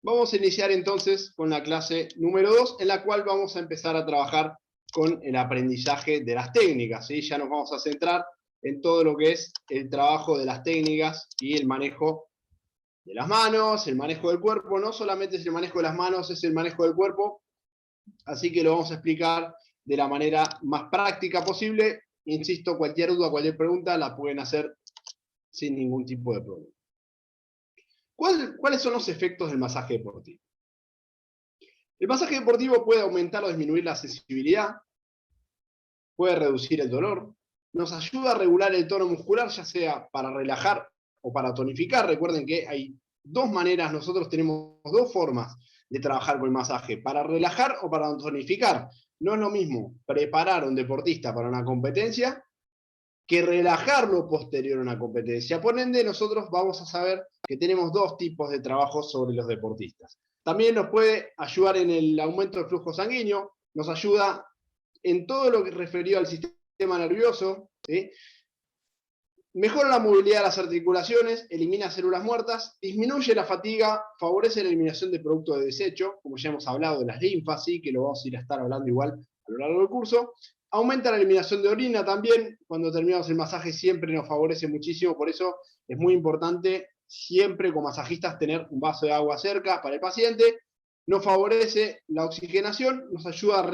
Vamos a iniciar entonces con la clase número 2, en la cual vamos a empezar a trabajar con el aprendizaje de las técnicas, ¿sí? Ya nos vamos a centrar en todo lo que es el trabajo de las técnicas y el manejo de las manos, el manejo del cuerpo. No solamente es el manejo de las manos, es el manejo del cuerpo, así que lo vamos a explicar de la manera más práctica posible. Insisto, cualquier duda, cualquier pregunta la pueden hacer sin ningún tipo de problema. ¿Cuáles son los efectos del masaje deportivo? El masaje deportivo puede aumentar o disminuir la sensibilidad, puede reducir el dolor, nos ayuda a regular el tono muscular, ya sea para relajar o para tonificar. Recuerden que hay dos maneras, nosotros tenemos dos formas de trabajar con el masaje, para relajar o para tonificar. No es lo mismo preparar a un deportista para una competencia que relajarlo posterior a una competencia. Por ende, nosotros vamos a saber que tenemos dos tipos de trabajos sobre los deportistas. También nos puede ayudar en el aumento del flujo sanguíneo, nos ayuda en todo lo que referido al sistema nervioso, ¿sí? Mejora la movilidad de las articulaciones, elimina células muertas, disminuye la fatiga, favorece la eliminación de productos de desecho, como ya hemos hablado de las linfas, ¿sí? Que lo vamos a ir a estar hablando igual a lo largo del curso. Aumenta la eliminación de orina también, cuando terminamos el masaje siempre nos favorece muchísimo, por eso es muy importante siempre con masajistas tener un vaso de agua cerca para el paciente. Nos favorece la oxigenación, nos ayuda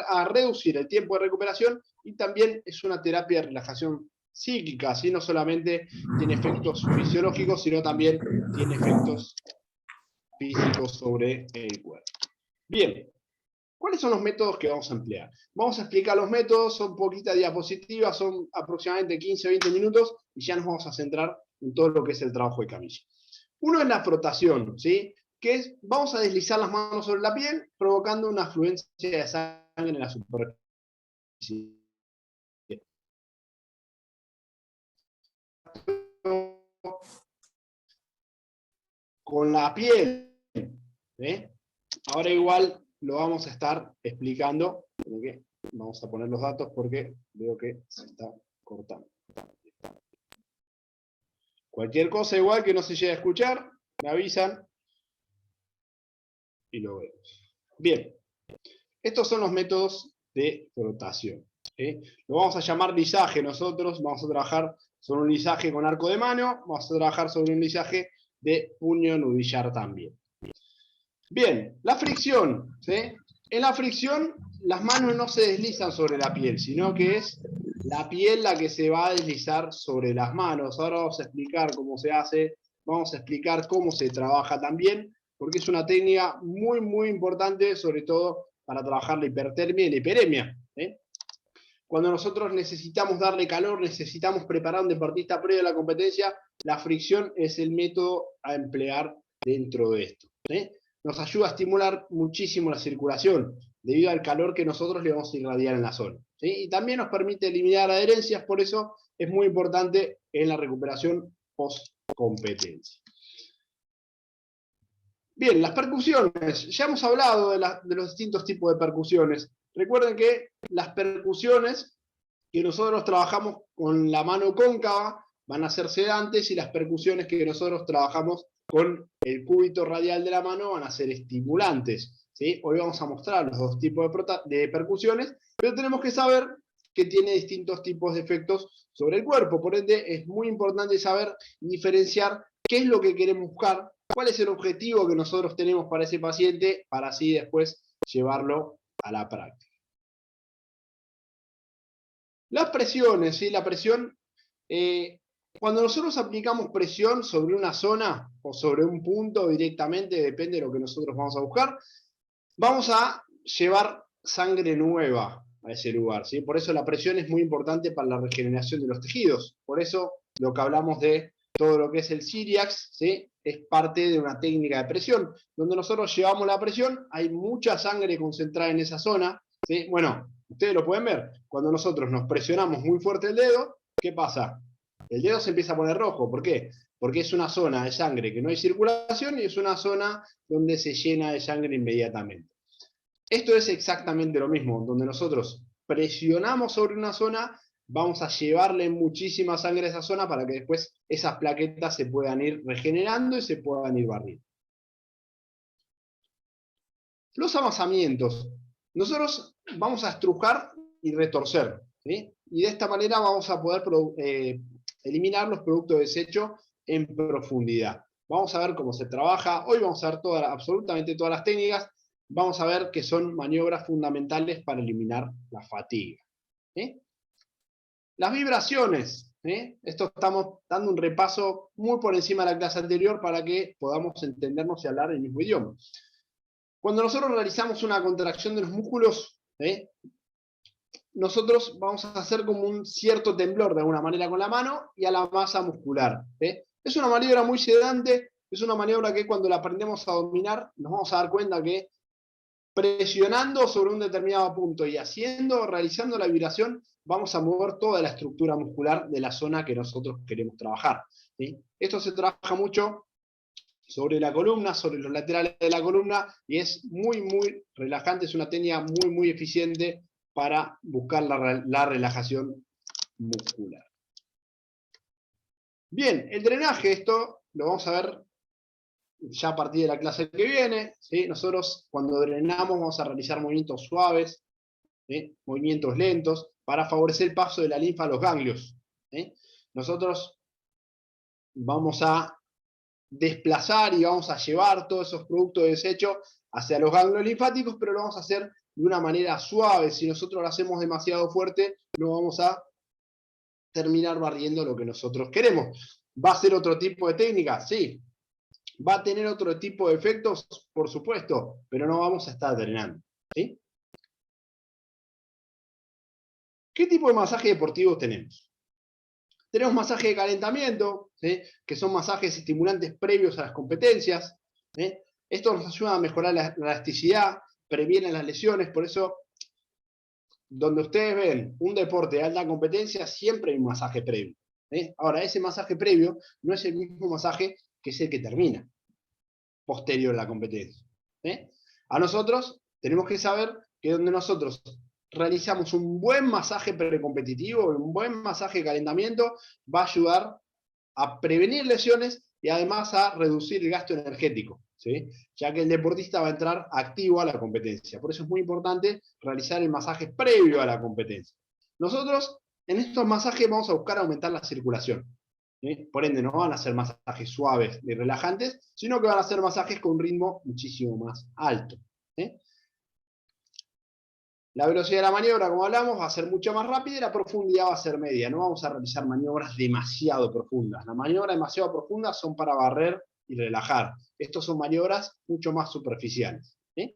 a reducir el tiempo de recuperación y también es una terapia de relajación psíquica, así no solamente tiene efectos fisiológicos, sino también tiene efectos físicos sobre el cuerpo. Bien, ¿cuáles son los métodos que vamos a emplear? Vamos a explicar los métodos, son poquitas diapositivas, son aproximadamente 15 o 20 minutos, y ya nos vamos a centrar en todo lo que es el trabajo de camilla. Uno es la frotación, ¿sí? Que es, vamos a deslizar las manos sobre la piel, provocando una afluencia de sangre en la superficie. Con la piel, ¿eh? Ahora igual lo vamos a estar explicando, vamos a poner los datos porque veo que se está cortando. Cualquier cosa igual que no se llegue a escuchar, me avisan y lo vemos. Bien, estos son los métodos de frotación. Lo vamos a llamar lisaje nosotros, vamos a trabajar sobre un lisaje con arco de mano, vamos a trabajar sobre un lisaje de puño nudillar también. Bien, la fricción, ¿sí? En la fricción las manos no se deslizan sobre la piel, sino que es la piel la que se va a deslizar sobre las manos. Ahora vamos a explicar cómo se hace, vamos a explicar cómo se trabaja también, porque es una técnica muy, muy importante, sobre todo para trabajar la hipertermia y la hiperemia. Cuando nosotros necesitamos darle calor, necesitamos preparar a un deportista previo a la competencia, la fricción es el método a emplear dentro de esto. Nos ayuda a estimular muchísimo la circulación, debido al calor que nosotros le vamos a irradiar en la zona. Y también nos permite eliminar adherencias, por eso es muy importante en la recuperación post-competencia. Bien, las percusiones. Ya hemos hablado de los distintos tipos de percusiones. Recuerden que las percusiones que nosotros trabajamos con la mano cóncava van a ser sedantes, y las percusiones que nosotros trabajamos con el cúbito radial de la mano van a ser estimulantes. ¿Sí? Hoy vamos a mostrar los dos tipos de percusiones, pero tenemos que saber que tiene distintos tipos de efectos sobre el cuerpo. Por ende, es muy importante saber diferenciar qué es lo que queremos buscar, cuál es el objetivo que nosotros tenemos para ese paciente, para así después llevarlo a la práctica. Las presiones, ¿sí? La presión, cuando nosotros aplicamos presión sobre una zona o sobre un punto directamente, depende de lo que nosotros vamos a buscar, vamos a llevar sangre nueva a ese lugar, ¿sí? Por eso la presión es muy importante para la regeneración de los tejidos. Por eso lo que hablamos de todo lo que es el Cyriax, ¿sí? Es parte de una técnica de presión, donde nosotros llevamos la presión, hay mucha sangre concentrada en esa zona, ¿sí? Bueno, ustedes lo pueden ver, cuando nosotros nos presionamos muy fuerte el dedo, ¿qué pasa? El dedo se empieza a poner rojo, ¿por qué? Porque es una zona de sangre que no hay circulación y es una zona donde se llena de sangre inmediatamente. Esto es exactamente lo mismo, donde nosotros presionamos sobre una zona, vamos a llevarle muchísima sangre a esa zona para que después esas plaquetas se puedan ir regenerando y se puedan ir barriendo. Los amasamientos. Nosotros vamos a estrujar y retorcer, ¿sí? Y de esta manera vamos a poder eliminar los productos de desecho en profundidad. Vamos a ver cómo se trabaja. Hoy vamos a ver absolutamente todas las técnicas. Vamos a ver que son maniobras fundamentales para eliminar la fatiga. ¿Sí? Las vibraciones. Esto estamos dando un repaso muy por encima de la clase anterior para que podamos entendernos y hablar el mismo idioma. Cuando nosotros realizamos una contracción de los músculos, nosotros vamos a hacer como un cierto temblor de alguna manera con la mano y a la masa muscular. Es una maniobra muy sedante, es una maniobra que cuando la aprendemos a dominar nos vamos a dar cuenta que presionando sobre un determinado punto y realizando la vibración, vamos a mover toda la estructura muscular de la zona que nosotros queremos trabajar. ¿Sí? Esto se trabaja mucho sobre la columna, sobre los laterales de la columna, y es muy, muy relajante, es una técnica muy, muy eficiente para buscar la relajación muscular. Bien, el drenaje, esto lo vamos a ver ya a partir de la clase que viene. ¿Sí? Nosotros cuando drenamos vamos a realizar movimientos suaves, ¿sí? Movimientos lentos, para favorecer el paso de la linfa a los ganglios. ¿Sí? Nosotros vamos a desplazar y vamos a llevar todos esos productos de desecho hacia los ganglios linfáticos, pero lo vamos a hacer de una manera suave. Si nosotros lo hacemos demasiado fuerte, no vamos a terminar barriendo lo que nosotros queremos. ¿Va a ser otro tipo de técnica? Sí. ¿Va a tener otro tipo de efectos? Por supuesto, pero no vamos a estar drenando. ¿Sí? ¿Qué tipo de masaje deportivo tenemos? Tenemos masaje de calentamiento, ¿sí? Que son masajes estimulantes previos a las competencias. ¿Sí? Esto nos ayuda a mejorar la elasticidad, previene las lesiones, por eso, donde ustedes ven un deporte de alta competencia, siempre hay un masaje previo. Ahora, ese masaje previo no es el mismo masaje que es el que termina, posterior a la competencia. A nosotros tenemos que saber que donde nosotros realizamos un buen masaje precompetitivo, un buen masaje de calentamiento, va a ayudar a prevenir lesiones y además a reducir el gasto energético, ¿sí? Ya que el deportista va a entrar activo a la competencia. Por eso es muy importante realizar el masaje previo a la competencia. Nosotros en estos masajes vamos a buscar aumentar la circulación. ¿Sí? Por ende, no van a ser masajes suaves y relajantes, sino que van a ser masajes con un ritmo muchísimo más alto. ¿Sí? La velocidad de la maniobra, como hablamos, va a ser mucho más rápida y la profundidad va a ser media. No vamos a realizar maniobras demasiado profundas. Las maniobras demasiado profundas son para barrer y relajar. Estas son maniobras mucho más superficiales. ¿Sí?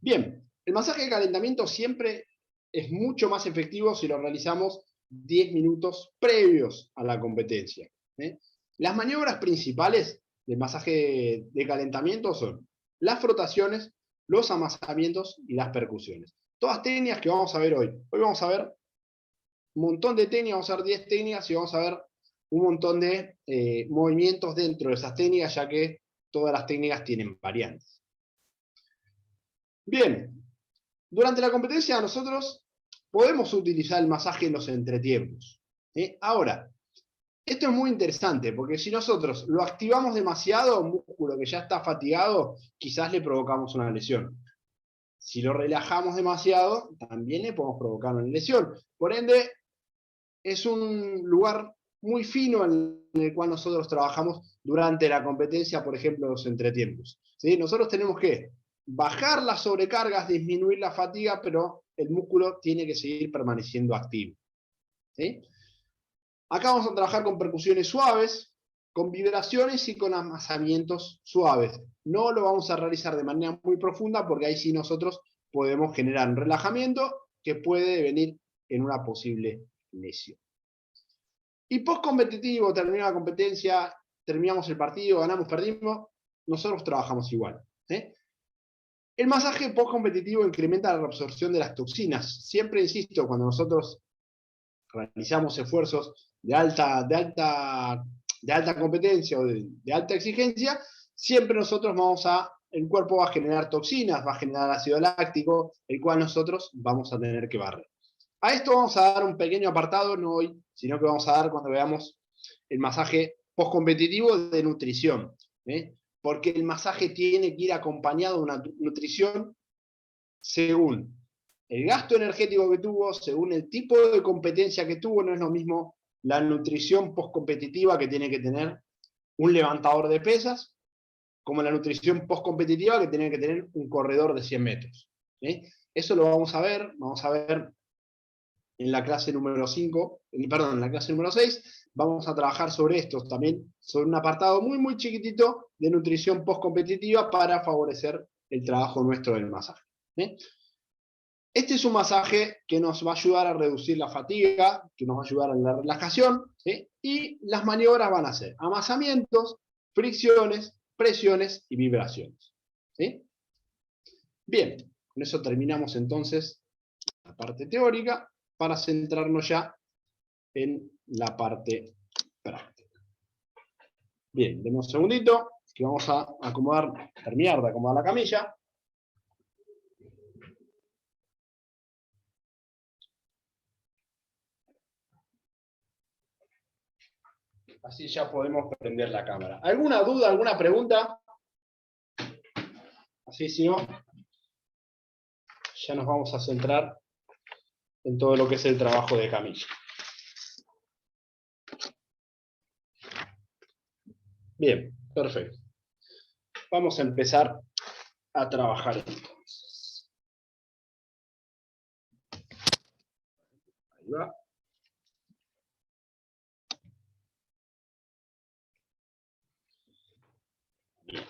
Bien, el masaje de calentamiento siempre es mucho más efectivo si lo realizamos 10 minutos previos a la competencia. Las maniobras principales del masaje de calentamiento son las frotaciones, los amasamientos y las percusiones. Todas técnicas que vamos a ver hoy. Hoy vamos a ver un montón de técnicas, vamos a ver 10 técnicas y vamos a ver un montón de movimientos dentro de esas técnicas, ya que todas las técnicas tienen variantes. Bien, durante la competencia nosotros podemos utilizar el masaje en los entretiempos. Ahora, esto es muy interesante, porque si nosotros lo activamos demasiado a un músculo que ya está fatigado, quizás le provocamos una lesión. Si lo relajamos demasiado, también le podemos provocar una lesión. Por ende, es un lugar muy fino en el cual nosotros trabajamos durante la competencia, por ejemplo, los entretiempos. ¿Sí? Nosotros tenemos que bajar las sobrecargas, disminuir la fatiga, pero el músculo tiene que seguir permaneciendo activo. ¿Sí? Acá vamos a trabajar con percusiones suaves, con vibraciones y con amasamientos suaves. No lo vamos a realizar de manera muy profunda porque ahí sí nosotros podemos generar un relajamiento que puede venir en una posible lesión. Y post-competitivo, termina la competencia, terminamos el partido, ganamos, perdimos, nosotros trabajamos igual. El masaje post-competitivo incrementa la reabsorción de las toxinas. Siempre insisto, cuando nosotros realizamos esfuerzos de alta competencia o de alta exigencia, siempre nosotros el cuerpo va a generar toxinas, va a generar ácido láctico, el cual nosotros vamos a tener que barrer. A esto vamos a dar un pequeño apartado, no hoy, sino que vamos a dar cuando veamos el masaje post-competitivo de nutrición. porque el masaje tiene que ir acompañado de una nutrición según el gasto energético que tuvo, según el tipo de competencia que tuvo. No es lo mismo la nutrición postcompetitiva que tiene que tener un levantador de pesas, como la nutrición postcompetitiva que tiene que tener un corredor de 100 metros. ¿Sí? Eso lo vamos a ver en la clase número 5, perdón, en la clase número 6, vamos a trabajar sobre esto también, sobre un apartado muy, muy chiquitito de nutrición postcompetitiva para favorecer el trabajo nuestro del masaje. ¿Sí? Este es un masaje que nos va a ayudar a reducir la fatiga, que nos va a ayudar en la relajación, ¿sí? Y las maniobras van a ser amasamientos, fricciones, presiones y vibraciones. ¿Sí? Bien, con eso terminamos entonces la parte teórica para centrarnos ya en la parte práctica. Bien, denme un segundito, que vamos a terminar de acomodar la camilla. Así ya podemos prender la cámara. ¿Alguna duda, alguna pregunta? Así, si no, ya nos vamos a centrar en todo lo que es el trabajo de camilla. Bien, perfecto. Vamos a empezar a trabajar entonces. Ahí va. Bien.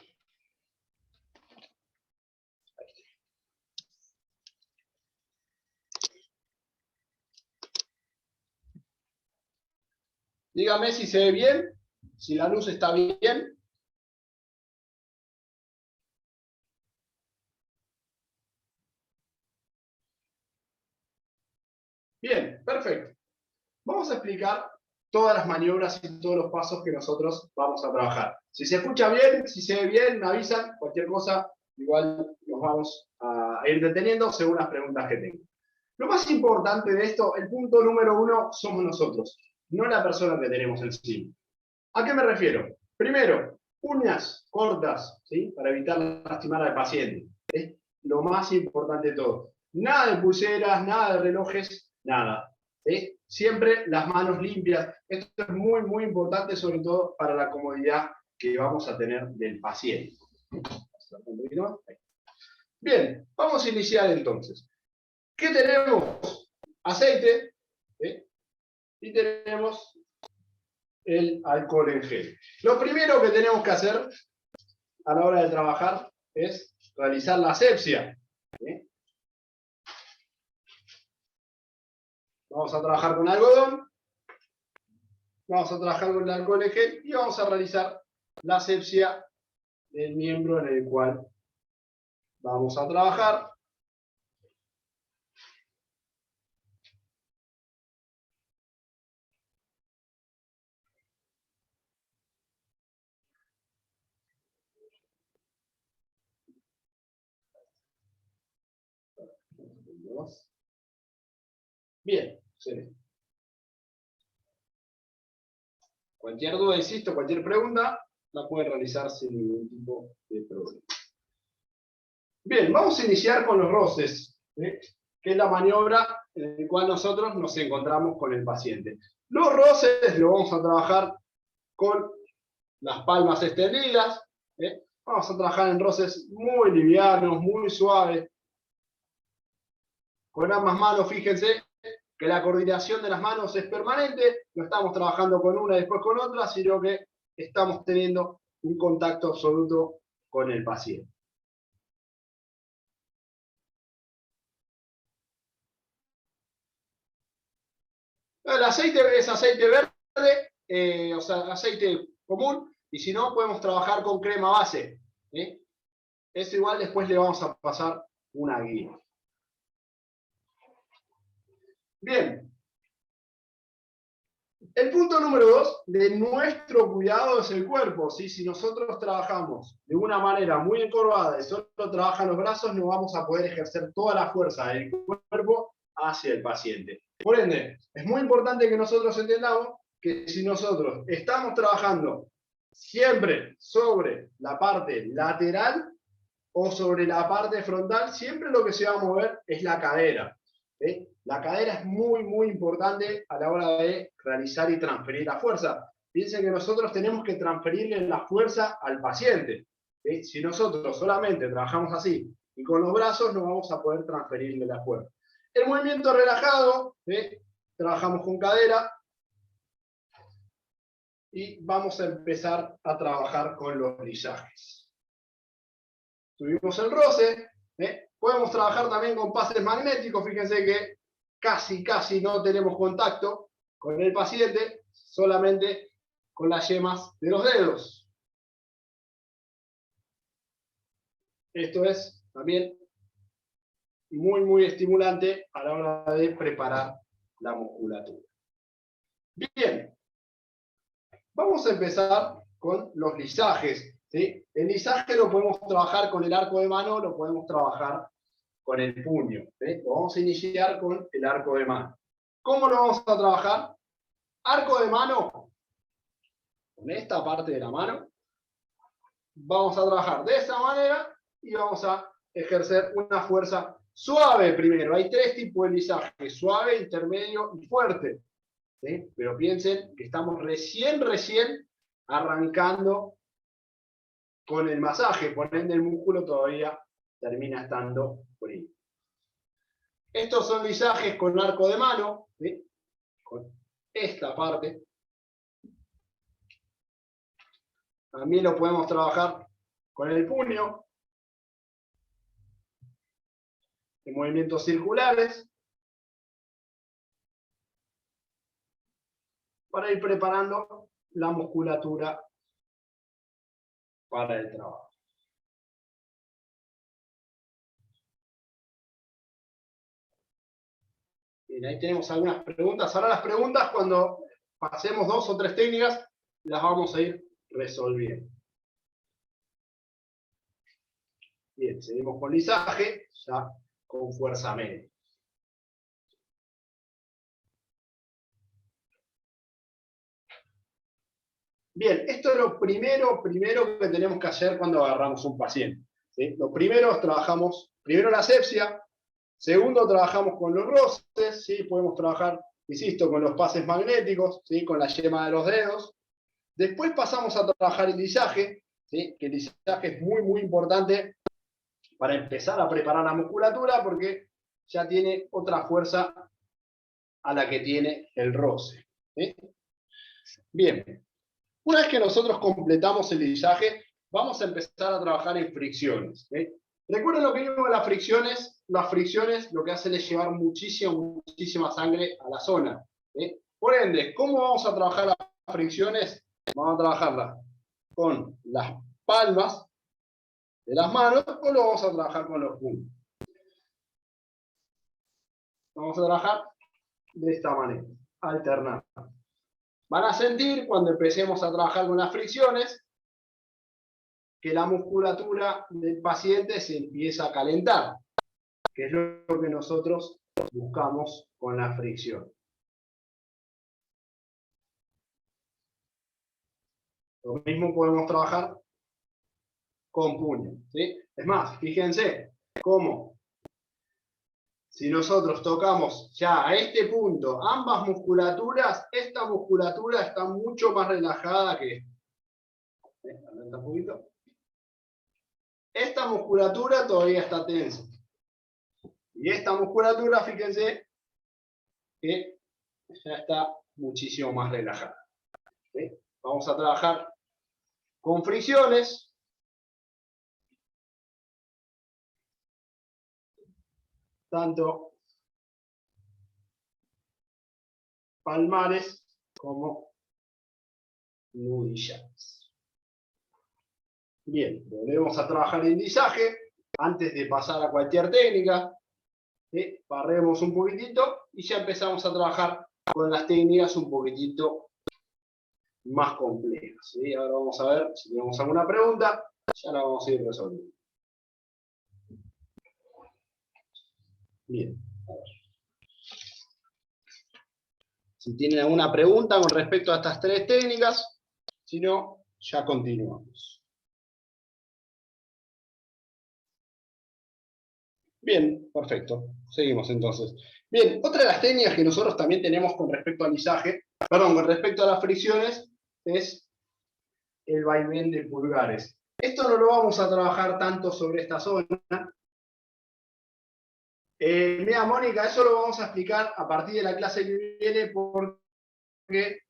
Dígame si se ve bien, si la luz está bien. Bien, perfecto. Vamos a explicar todas las maniobras y todos los pasos que nosotros vamos a trabajar. Si se escucha bien, si se ve bien, me avisan, cualquier cosa, igual nos vamos a ir deteniendo según las preguntas que tengo. Lo más importante de esto, el punto número 1, somos nosotros, no la persona que tenemos encima. ¿A qué me refiero? Primero, uñas cortas, ¿sí? Para evitar lastimar al paciente. Es lo más importante de todo. Nada de pulseras, nada de relojes, nada. ¿Sí? Siempre las manos limpias. Esto es muy, muy importante, sobre todo para la comodidad que vamos a tener del paciente. Bien, vamos a iniciar entonces. ¿Qué tenemos? Aceite, ¿sí? Y tenemos el alcohol en gel. Lo primero que tenemos que hacer a la hora de trabajar es realizar la asepsia. ¿Sí? Vamos a trabajar con algodón, vamos a trabajar con el alcohol en gel y vamos a realizar la asepsia del miembro en el cual vamos a trabajar. Bien, excelente. Cualquier duda, insisto, cualquier pregunta, la pueden realizar sin ningún tipo de problema. Bien, vamos a iniciar con los roces, ¿sí? Que es la maniobra en la cual nosotros nos encontramos con el paciente. Los roces los vamos a trabajar con las palmas extendidas. ¿Sí? Vamos a trabajar en roces muy livianos, muy suaves. Con ambas manos, fíjense que la coordinación de las manos es permanente, no estamos trabajando con una y después con otra, sino que estamos teniendo un contacto absoluto con el paciente. El aceite es aceite verde, o sea, aceite común, y si no, podemos trabajar con crema base. ¿Sí? Eso igual después le vamos a pasar una guía. Bien. El punto número 2 de nuestro cuidado es el cuerpo. ¿Sí? Si nosotros trabajamos de una manera muy encorvada y solo trabajan los brazos, no vamos a poder ejercer toda la fuerza del cuerpo hacia el paciente. Por ende, es muy importante que nosotros entendamos que si nosotros estamos trabajando siempre sobre la parte lateral o sobre la parte frontal, siempre lo que se va a mover es la cadera. La cadera es muy, muy importante a la hora de realizar y transferir la fuerza. Piensen que nosotros tenemos que transferirle la fuerza al paciente. Si nosotros solamente trabajamos así y con los brazos, no vamos a poder transferirle la fuerza. El movimiento relajado, trabajamos con cadera y vamos a empezar a trabajar con los lisajes. Tuvimos el roce, podemos trabajar también con pases magnéticos. Fíjense que casi no tenemos contacto con el paciente, solamente con las yemas de los dedos. Esto es también muy, muy estimulante a la hora de preparar la musculatura. Bien, vamos a empezar con los lisajes. ¿Sí? El lisaje lo podemos trabajar con el arco de mano, lo podemos trabajar con el puño. ¿Sí? Lo vamos a iniciar con el arco de mano. ¿Cómo lo vamos a trabajar? Arco de mano, con esta parte de la mano, vamos a trabajar de esa manera y vamos a ejercer una fuerza suave primero. Hay tres tipos de lisaje: suave, intermedio y fuerte. ¿Sí? Pero piensen que estamos recién arrancando con el masaje, por ende el músculo todavía termina estando frío. Estos son lisajes con arco de mano, ¿sí? Con esta parte. También lo podemos trabajar con el puño, en movimientos circulares, para ir preparando la musculatura para el trabajo. Bien, ahí tenemos algunas preguntas. Ahora las preguntas, cuando pasemos 2 o 3 técnicas, las vamos a ir resolviendo. Bien, seguimos con lisaje, ya con fuerza media. Bien, esto es lo primero que tenemos que hacer cuando agarramos un paciente. ¿Sí? Lo primero, trabajamos primero la asepsia, segundo, trabajamos con los roces, ¿sí? Podemos trabajar, insisto, con los pases magnéticos, ¿sí? Con la yema de los dedos. Después pasamos a trabajar el lisaje, ¿sí? Que el lisaje es muy, muy importante para empezar a preparar la musculatura, porque ya tiene otra fuerza a la que tiene el roce. ¿Sí? Bien. Una vez que nosotros completamos el lisaje, vamos a empezar a trabajar en fricciones. Recuerden lo que vimos de las fricciones. Las fricciones lo que hacen es llevar muchísima sangre a la zona. Por ende, ¿cómo vamos a trabajar las fricciones? Vamos a trabajarlas con las palmas de las manos o lo vamos a trabajar con los puños. Vamos a trabajar de esta manera, alternando. Van a sentir cuando empecemos a trabajar con las fricciones que la musculatura del paciente se empieza a calentar, que es lo que nosotros buscamos con la fricción. Lo mismo podemos trabajar con puño, ¿sí? Es más, fíjense cómo si nosotros tocamos ya a este punto ambas musculaturas, esta musculatura está mucho más relajada que esta. Un poquito. Esta musculatura todavía está tensa. Y esta musculatura, fíjense, que ya está muchísimo más relajada. ¿Sí? Vamos a trabajar con fricciones. Tanto palmares como nudillas. Bien, volvemos a trabajar el lisaje antes de pasar a cualquier técnica. ¿Sí? Barremos un poquitito y ya empezamos a trabajar con las técnicas un poquitito más complejas. ¿Sí? Ahora vamos a ver si tenemos alguna pregunta, ya la vamos a ir resolviendo. Bien, a ver. Si tienen alguna pregunta con respecto a estas 3 técnicas, si no, Ya continuamos. Bien, perfecto. Seguimos entonces. Bien, otra de las técnicas que nosotros también tenemos con respecto al lisaje, perdón, con respecto a las fricciones, es el vaivén de pulgares. Esto no lo vamos a trabajar tanto sobre esta zona. Mira, Mónica, eso lo vamos a explicar a partir de la clase que viene porque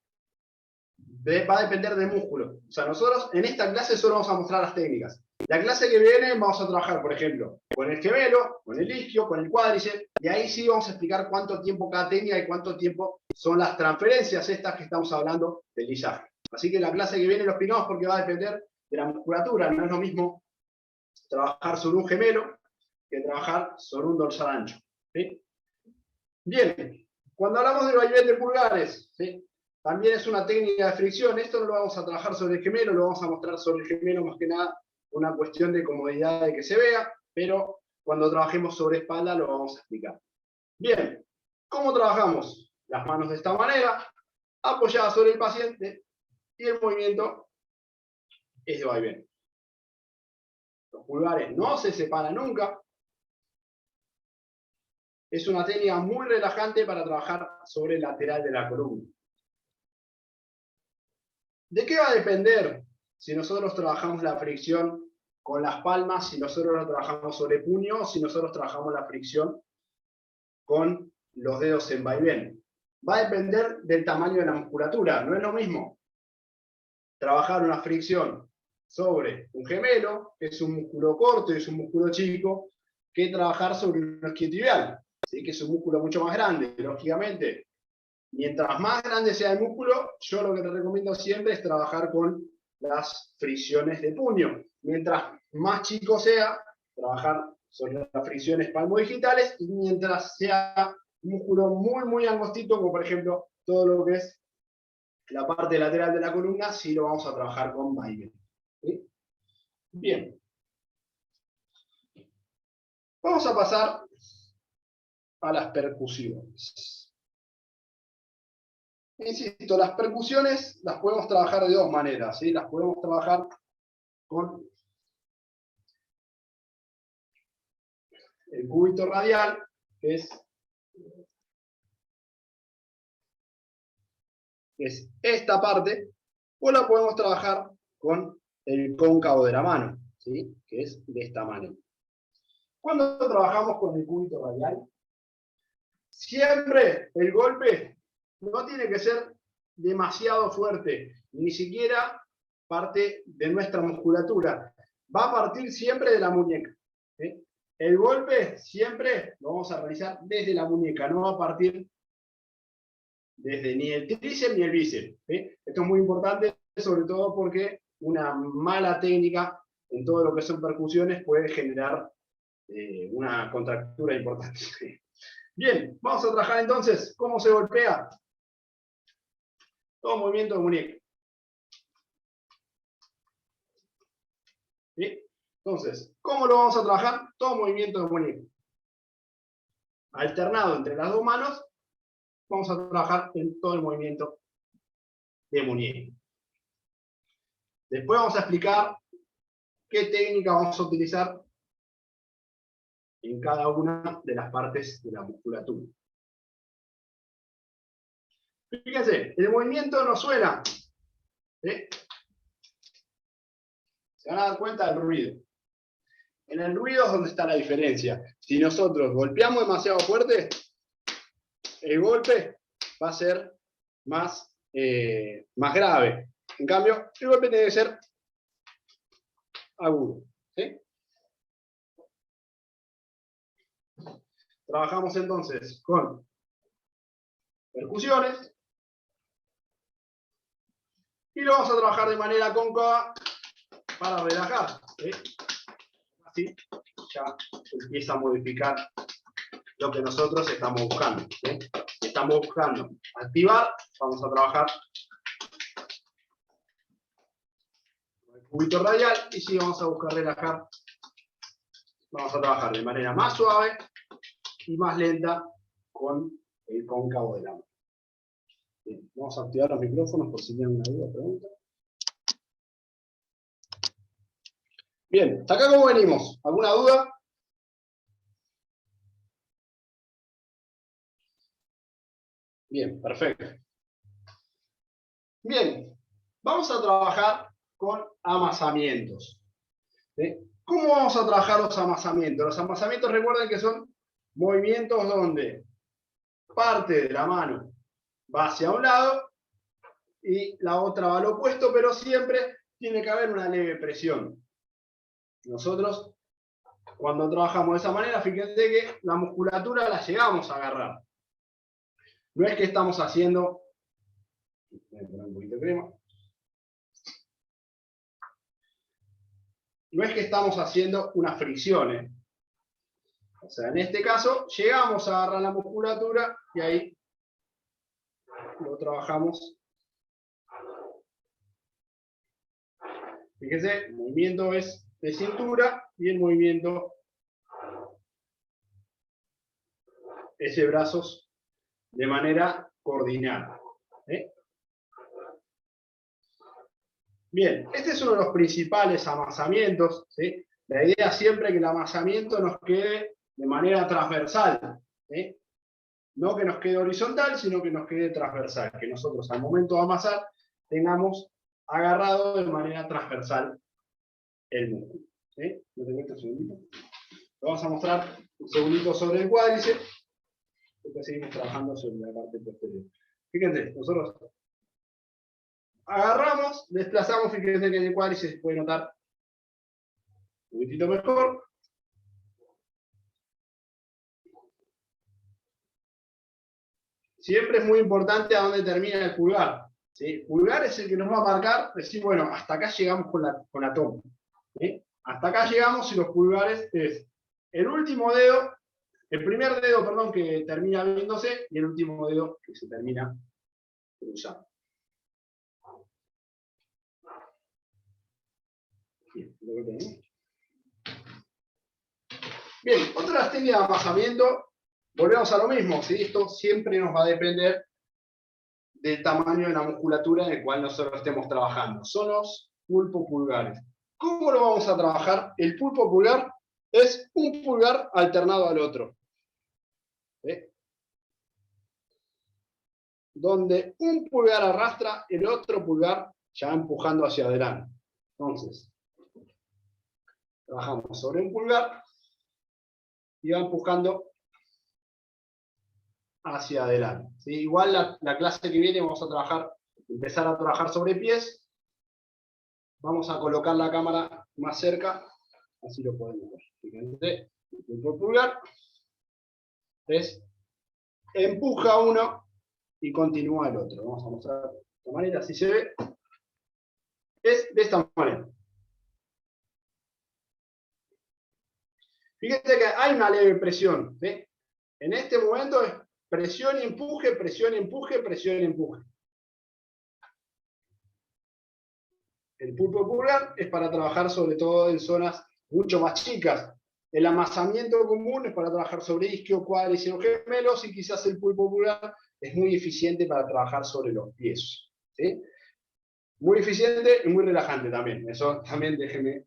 va a depender del músculo. O sea, nosotros en esta clase solo vamos a mostrar las técnicas. La clase que viene vamos a trabajar, por ejemplo, con el gemelo, con el isquio, con el cuádriceps, y ahí sí vamos a explicar cuánto tiempo cada técnica y cuánto tiempo son las transferencias estas que estamos hablando del lisaje. Así que la clase que viene lo explicamos porque va a depender de la musculatura. No es lo mismo trabajar sobre un gemelo que trabajar sobre un dorsal ancho. ¿Sí? Bien, cuando hablamos del vaivén de pulgares, ¿sí? También es una técnica de fricción. Esto no lo vamos a trabajar sobre el gemelo, lo vamos a mostrar sobre el gemelo más que nada una cuestión de comodidad de que se vea, pero cuando trabajemos sobre espalda lo vamos a explicar. Bien, ¿cómo trabajamos? Las manos de esta manera, apoyadas sobre el paciente, y el movimiento es de vaivén. Los pulgares no se separan nunca. Es una técnica muy relajante para trabajar sobre el lateral de la columna. ¿De qué va a depender si nosotros trabajamos la fricción con las palmas, si nosotros lo trabajamos sobre puño, o si nosotros trabajamos la fricción con los dedos en vaivén? Va a depender del tamaño de la musculatura. No es lo mismo trabajar una fricción sobre un gemelo, que es un músculo corto y es un músculo chico, que trabajar sobre un isquiotibial, ¿sí? Que es un músculo mucho más grande. Lógicamente, mientras más grande sea el músculo, yo lo que te recomiendo siempre es trabajar con las fricciones de puño. Mientras más chico sea, trabajar sobre las fricciones palmodigitales, y mientras sea un músculo muy, muy angostito, como por ejemplo todo lo que es la parte lateral de la columna, sí lo vamos a trabajar con vaivén. ¿Sí? Bien. Vamos a pasar a las percusiones. Insisto, las percusiones las podemos trabajar de dos maneras, ¿sí? Las podemos trabajar con el cúbito radial, que es esta parte, o la podemos trabajar con el cóncavo de la mano, ¿sí? Que es de esta manera. Cuando trabajamos con el cúbito radial, siempre el golpe no tiene que ser demasiado fuerte, ni siquiera parte de nuestra musculatura. Va a partir siempre de la muñeca. ¿Sí? El golpe siempre lo vamos a realizar desde la muñeca, no va a partir desde ni el tríceps ni el bíceps. ¿Sí? Esto es muy importante, sobre todo porque una mala técnica en todo lo que son percusiones puede generar una contractura importante. Bien, vamos a trabajar entonces cómo se golpea. Todo movimiento de muñeca. ¿Sí? Entonces, ¿cómo lo vamos a trabajar? Todo movimiento de muñeca. Alternado entre las dos manos, vamos a trabajar en todo el movimiento de muñeca. Después vamos a explicar qué técnica vamos a utilizar en cada una de las partes de la musculatura. Fíjense, el movimiento no suena. ¿Sí? Se van a dar cuenta del ruido. En el ruido es donde está la diferencia. Si nosotros golpeamos demasiado fuerte, el golpe va a ser más grave. En cambio, el golpe tiene que ser agudo. ¿Sí? Trabajamos entonces con percusiones y lo vamos a trabajar de manera cóncava para relajar. ¿Sí? Así ya empieza a modificar lo que nosotros estamos buscando. ¿Sí? Estamos buscando activar, vamos a trabajar con el cúbito radial, y si vamos a buscar relajar, vamos a trabajar de manera más suave y más lenta con el cóncavo de la mano. Bien, vamos a activar los micrófonos por si tienen una duda o pregunta. Bien, ¿hasta acá cómo venimos? ¿Alguna duda? Bien, perfecto. Bien, vamos a trabajar con amasamientos. ¿Sí? ¿Cómo vamos a trabajar los amasamientos? Los amasamientos, recuerden que son movimientos donde parte de la mano va hacia un lado y la otra va al opuesto, pero siempre tiene que haber una leve presión. Nosotros, cuando trabajamos de esa manera, fíjense que la musculatura la llegamos a agarrar. No es que estamos haciendo... Voy a poner un poquito de crema. No es que estamos haciendo una fricción, ¿eh? O sea, en este caso, llegamos a agarrar la musculatura y ahí lo trabajamos. Fíjense, el movimiento es de cintura y el movimiento es de brazos de manera coordinada. ¿Eh? Bien, este es uno de los principales amasamientos. ¿Sí? La idea siempre es que el amasamiento nos quede de manera transversal. ¿Sí? No que nos quede horizontal, sino que nos quede transversal. Que nosotros al momento de amasar tengamos agarrado de manera transversal el músculo. ¿Sí? ¿No te metes un segundito? Lo vamos a mostrar un segundito sobre el cuádriceps. Después seguimos trabajando sobre la parte posterior. Fíjense, nosotros agarramos, desplazamos, fíjense que en el cuádriceps se puede notar un poquitito mejor. Siempre es muy importante a dónde termina el pulgar. ¿Sí? El pulgar es el que nos va a marcar, decir, bueno, hasta acá llegamos con la toma. ¿Sí? Hasta acá llegamos y los pulgares es el último dedo, el primer dedo, perdón, que termina viéndose y el último dedo que se termina cruzando. Bien, otras técnicas de amasamiento, volvemos a lo mismo, ¿sí? Esto siempre nos va a depender del tamaño de la musculatura en el cual nosotros estemos trabajando. Son los pulpo pulgares. ¿Cómo lo vamos a trabajar? El pulpo pulgar es un pulgar alternado al otro. ¿Sí? Donde un pulgar arrastra, el otro pulgar ya va empujando hacia adelante. Entonces, trabajamos sobre un pulgar y va empujando hacia adelante. ¿Sí? Igual la clase que viene vamos a empezar a trabajar sobre pies. Vamos a colocar la cámara más cerca, así lo podemos ver. Fíjense, el pulgar es empuja uno y continúa el otro. Vamos a mostrar de esta manera, así se ve. Es de esta manera. Fíjense que hay una leve presión. ¿Sí? En este momento es presión y empuje, presión y empuje, presión y empuje. El pulpo pulgar es para trabajar sobre todo en zonas mucho más chicas. El amasamiento común es para trabajar sobre isquio, cuádriceps o gemelos, y quizás el pulpo pulgar es muy eficiente para trabajar sobre los pies. ¿Sí? Muy eficiente y muy relajante también. Eso también déjeme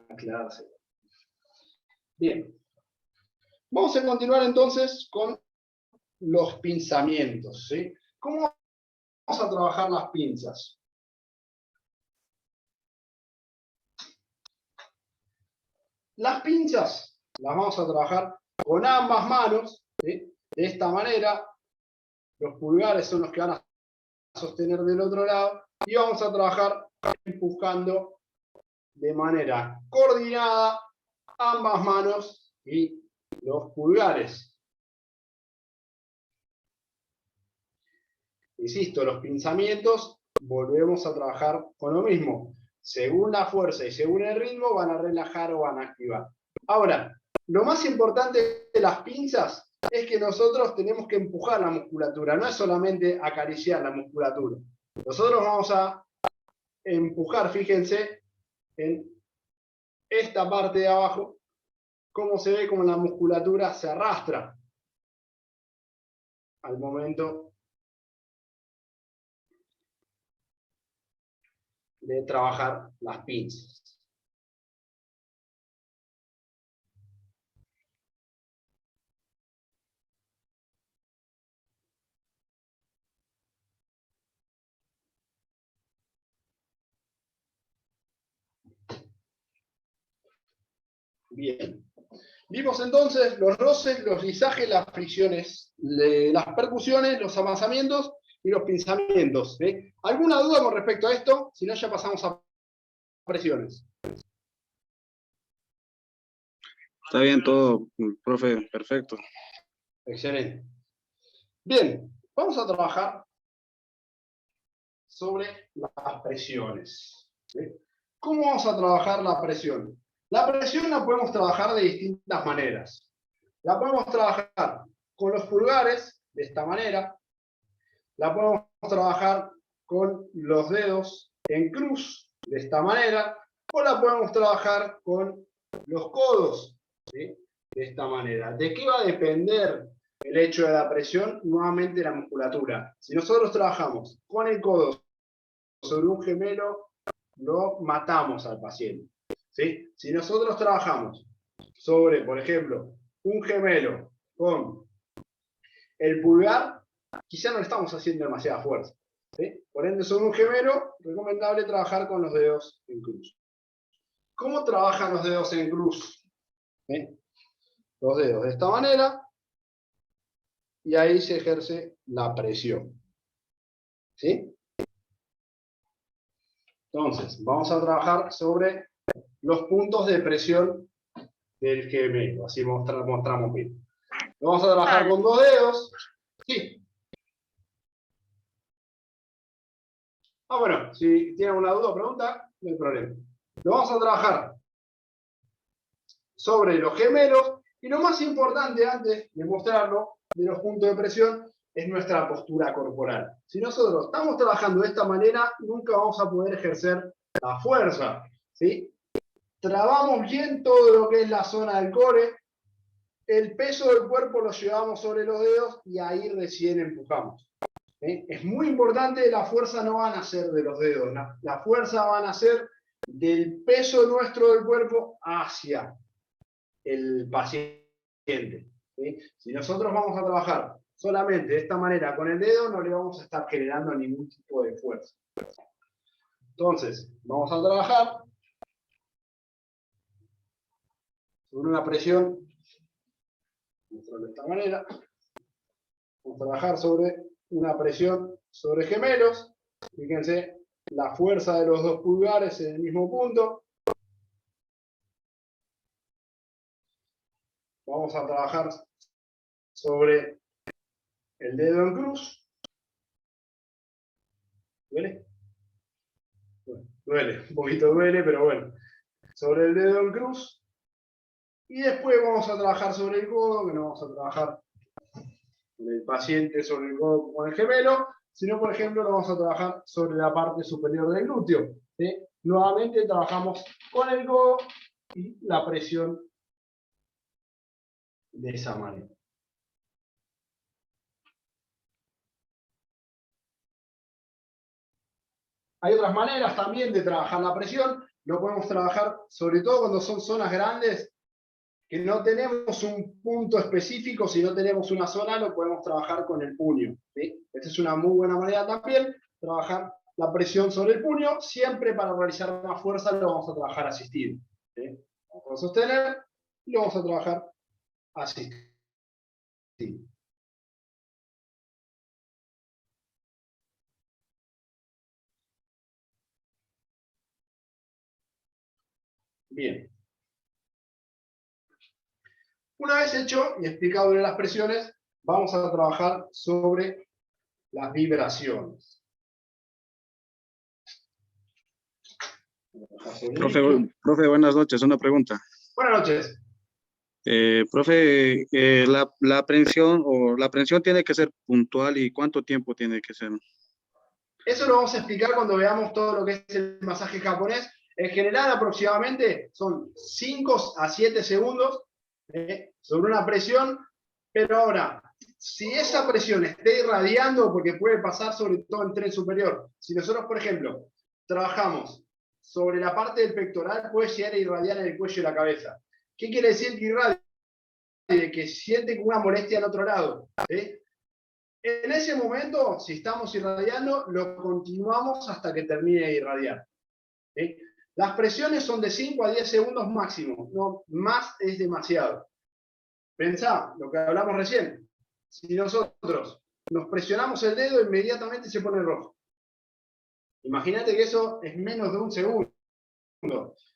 aclararse. Bien. Vamos a continuar entonces con los pinzamientos. ¿Sí? ¿Cómo vamos a trabajar las pinzas? Las pinzas las vamos a trabajar con ambas manos. ¿Sí? De esta manera, los pulgares son los que van a sostener del otro lado y vamos a trabajar empujando de manera coordinada ambas manos y los pulgares. Insisto, los pinzamientos volvemos a trabajar con lo mismo. Según la fuerza y según el ritmo van a relajar o van a activar. Ahora, lo más importante de las pinzas es que nosotros tenemos que empujar la musculatura, no es solamente acariciar la musculatura. Nosotros vamos a empujar, fíjense, en esta parte de abajo, cómo se ve como la musculatura se arrastra al momento de trabajar las pinzas. Bien. Vimos entonces los roces, los lisajes, las fricciones, las percusiones, los amasamientos y los pinzamientos. ¿Alguna duda con respecto a esto? Si no, ya pasamos a presiones. Está bien todo, profe, perfecto. Excelente. Bien, vamos a trabajar sobre las presiones. ¿Cómo vamos a trabajar la presión? La presión la podemos trabajar de distintas maneras. La podemos trabajar con los pulgares, de esta manera. La podemos trabajar con los dedos en cruz, de esta manera. O la podemos trabajar con los codos, ¿sí? De esta manera. ¿De qué va a depender el hecho de la presión? Nuevamente la musculatura. Si nosotros trabajamos con el codo sobre un gemelo, lo matamos al paciente. ¿Sí? Si nosotros trabajamos sobre, por ejemplo, un gemelo con el pulgar, quizá no le estamos haciendo demasiada fuerza. ¿Sí? Por ende, sobre un gemelo, recomendable trabajar con los dedos en cruz. ¿Cómo trabajan los dedos en cruz? ¿Sí? Los dedos de esta manera, y ahí se ejerce la presión. ¿Sí? Entonces, vamos a trabajar sobre los puntos de presión del gemelo. Así mostramos bien. Lo vamos a trabajar con dos dedos. Sí. Bueno, si tienen alguna duda o pregunta, no hay problema. Lo vamos a trabajar sobre los gemelos. Y lo más importante, antes de mostrarlo, de los puntos de presión, es nuestra postura corporal. Si nosotros estamos trabajando de esta manera, nunca vamos a poder ejercer la fuerza. ¿Sí? Trabamos bien todo lo que es la zona del core, el peso del cuerpo lo llevamos sobre los dedos y ahí recién empujamos. Es muy importante, la fuerza no va a nacer de los dedos, la fuerza va a nacer del peso nuestro del cuerpo hacia el paciente. ¿Sí? Si nosotros vamos a trabajar solamente de esta manera con el dedo, no le vamos a estar generando ningún tipo de fuerza. Entonces, vamos a trabajar sobre una presión de esta manera. Vamos a trabajar sobre una presión sobre gemelos. Fíjense, la fuerza de los dos pulgares en el mismo punto. Vamos a trabajar sobre el dedo en cruz. ¿Duele? Bueno, duele, un poquito duele, pero bueno. Sobre el dedo en cruz. Y después vamos a trabajar sobre el codo, que no vamos a trabajar con el paciente sobre el codo con el gemelo, sino, por ejemplo, lo vamos a trabajar sobre la parte superior del glúteo. ¿Sí? Nuevamente trabajamos con el codo y la presión de esa manera. Hay otras maneras también de trabajar la presión. Lo podemos trabajar, sobre todo cuando son zonas grandes, que no tenemos un punto específico, si no tenemos una zona, lo podemos trabajar con el puño. ¿Sí? Esta es una muy buena manera también, trabajar la presión sobre el puño. Siempre para realizar más fuerza lo vamos a trabajar asistido. ¿Sí? Vamos a sostener y lo vamos a trabajar asistido. Bien. Una vez hecho y explicado las presiones, vamos a trabajar sobre las vibraciones. Profe, buenas noches. Una pregunta. Buenas noches. Profe, la presión tiene que ser puntual y ¿cuánto tiempo tiene que ser? Eso lo vamos a explicar cuando veamos todo lo que es el masaje japonés. En general, aproximadamente son 5 a 7 segundos sobre una presión, pero ahora, si esa presión está irradiando, porque puede pasar sobre todo en tren superior, si nosotros, por ejemplo, trabajamos sobre la parte del pectoral, puede llegar a irradiar en el cuello y la cabeza. ¿Qué quiere decir que irradia? Que siente una molestia en otro lado. En ese momento, si estamos irradiando, lo continuamos hasta que termine de irradiar. Las presiones son de 5 a 10 segundos máximo, no, más es demasiado. Pensá, lo que hablamos recién, si nosotros nos presionamos el dedo, inmediatamente se pone rojo. Imagínate que eso es menos de un segundo.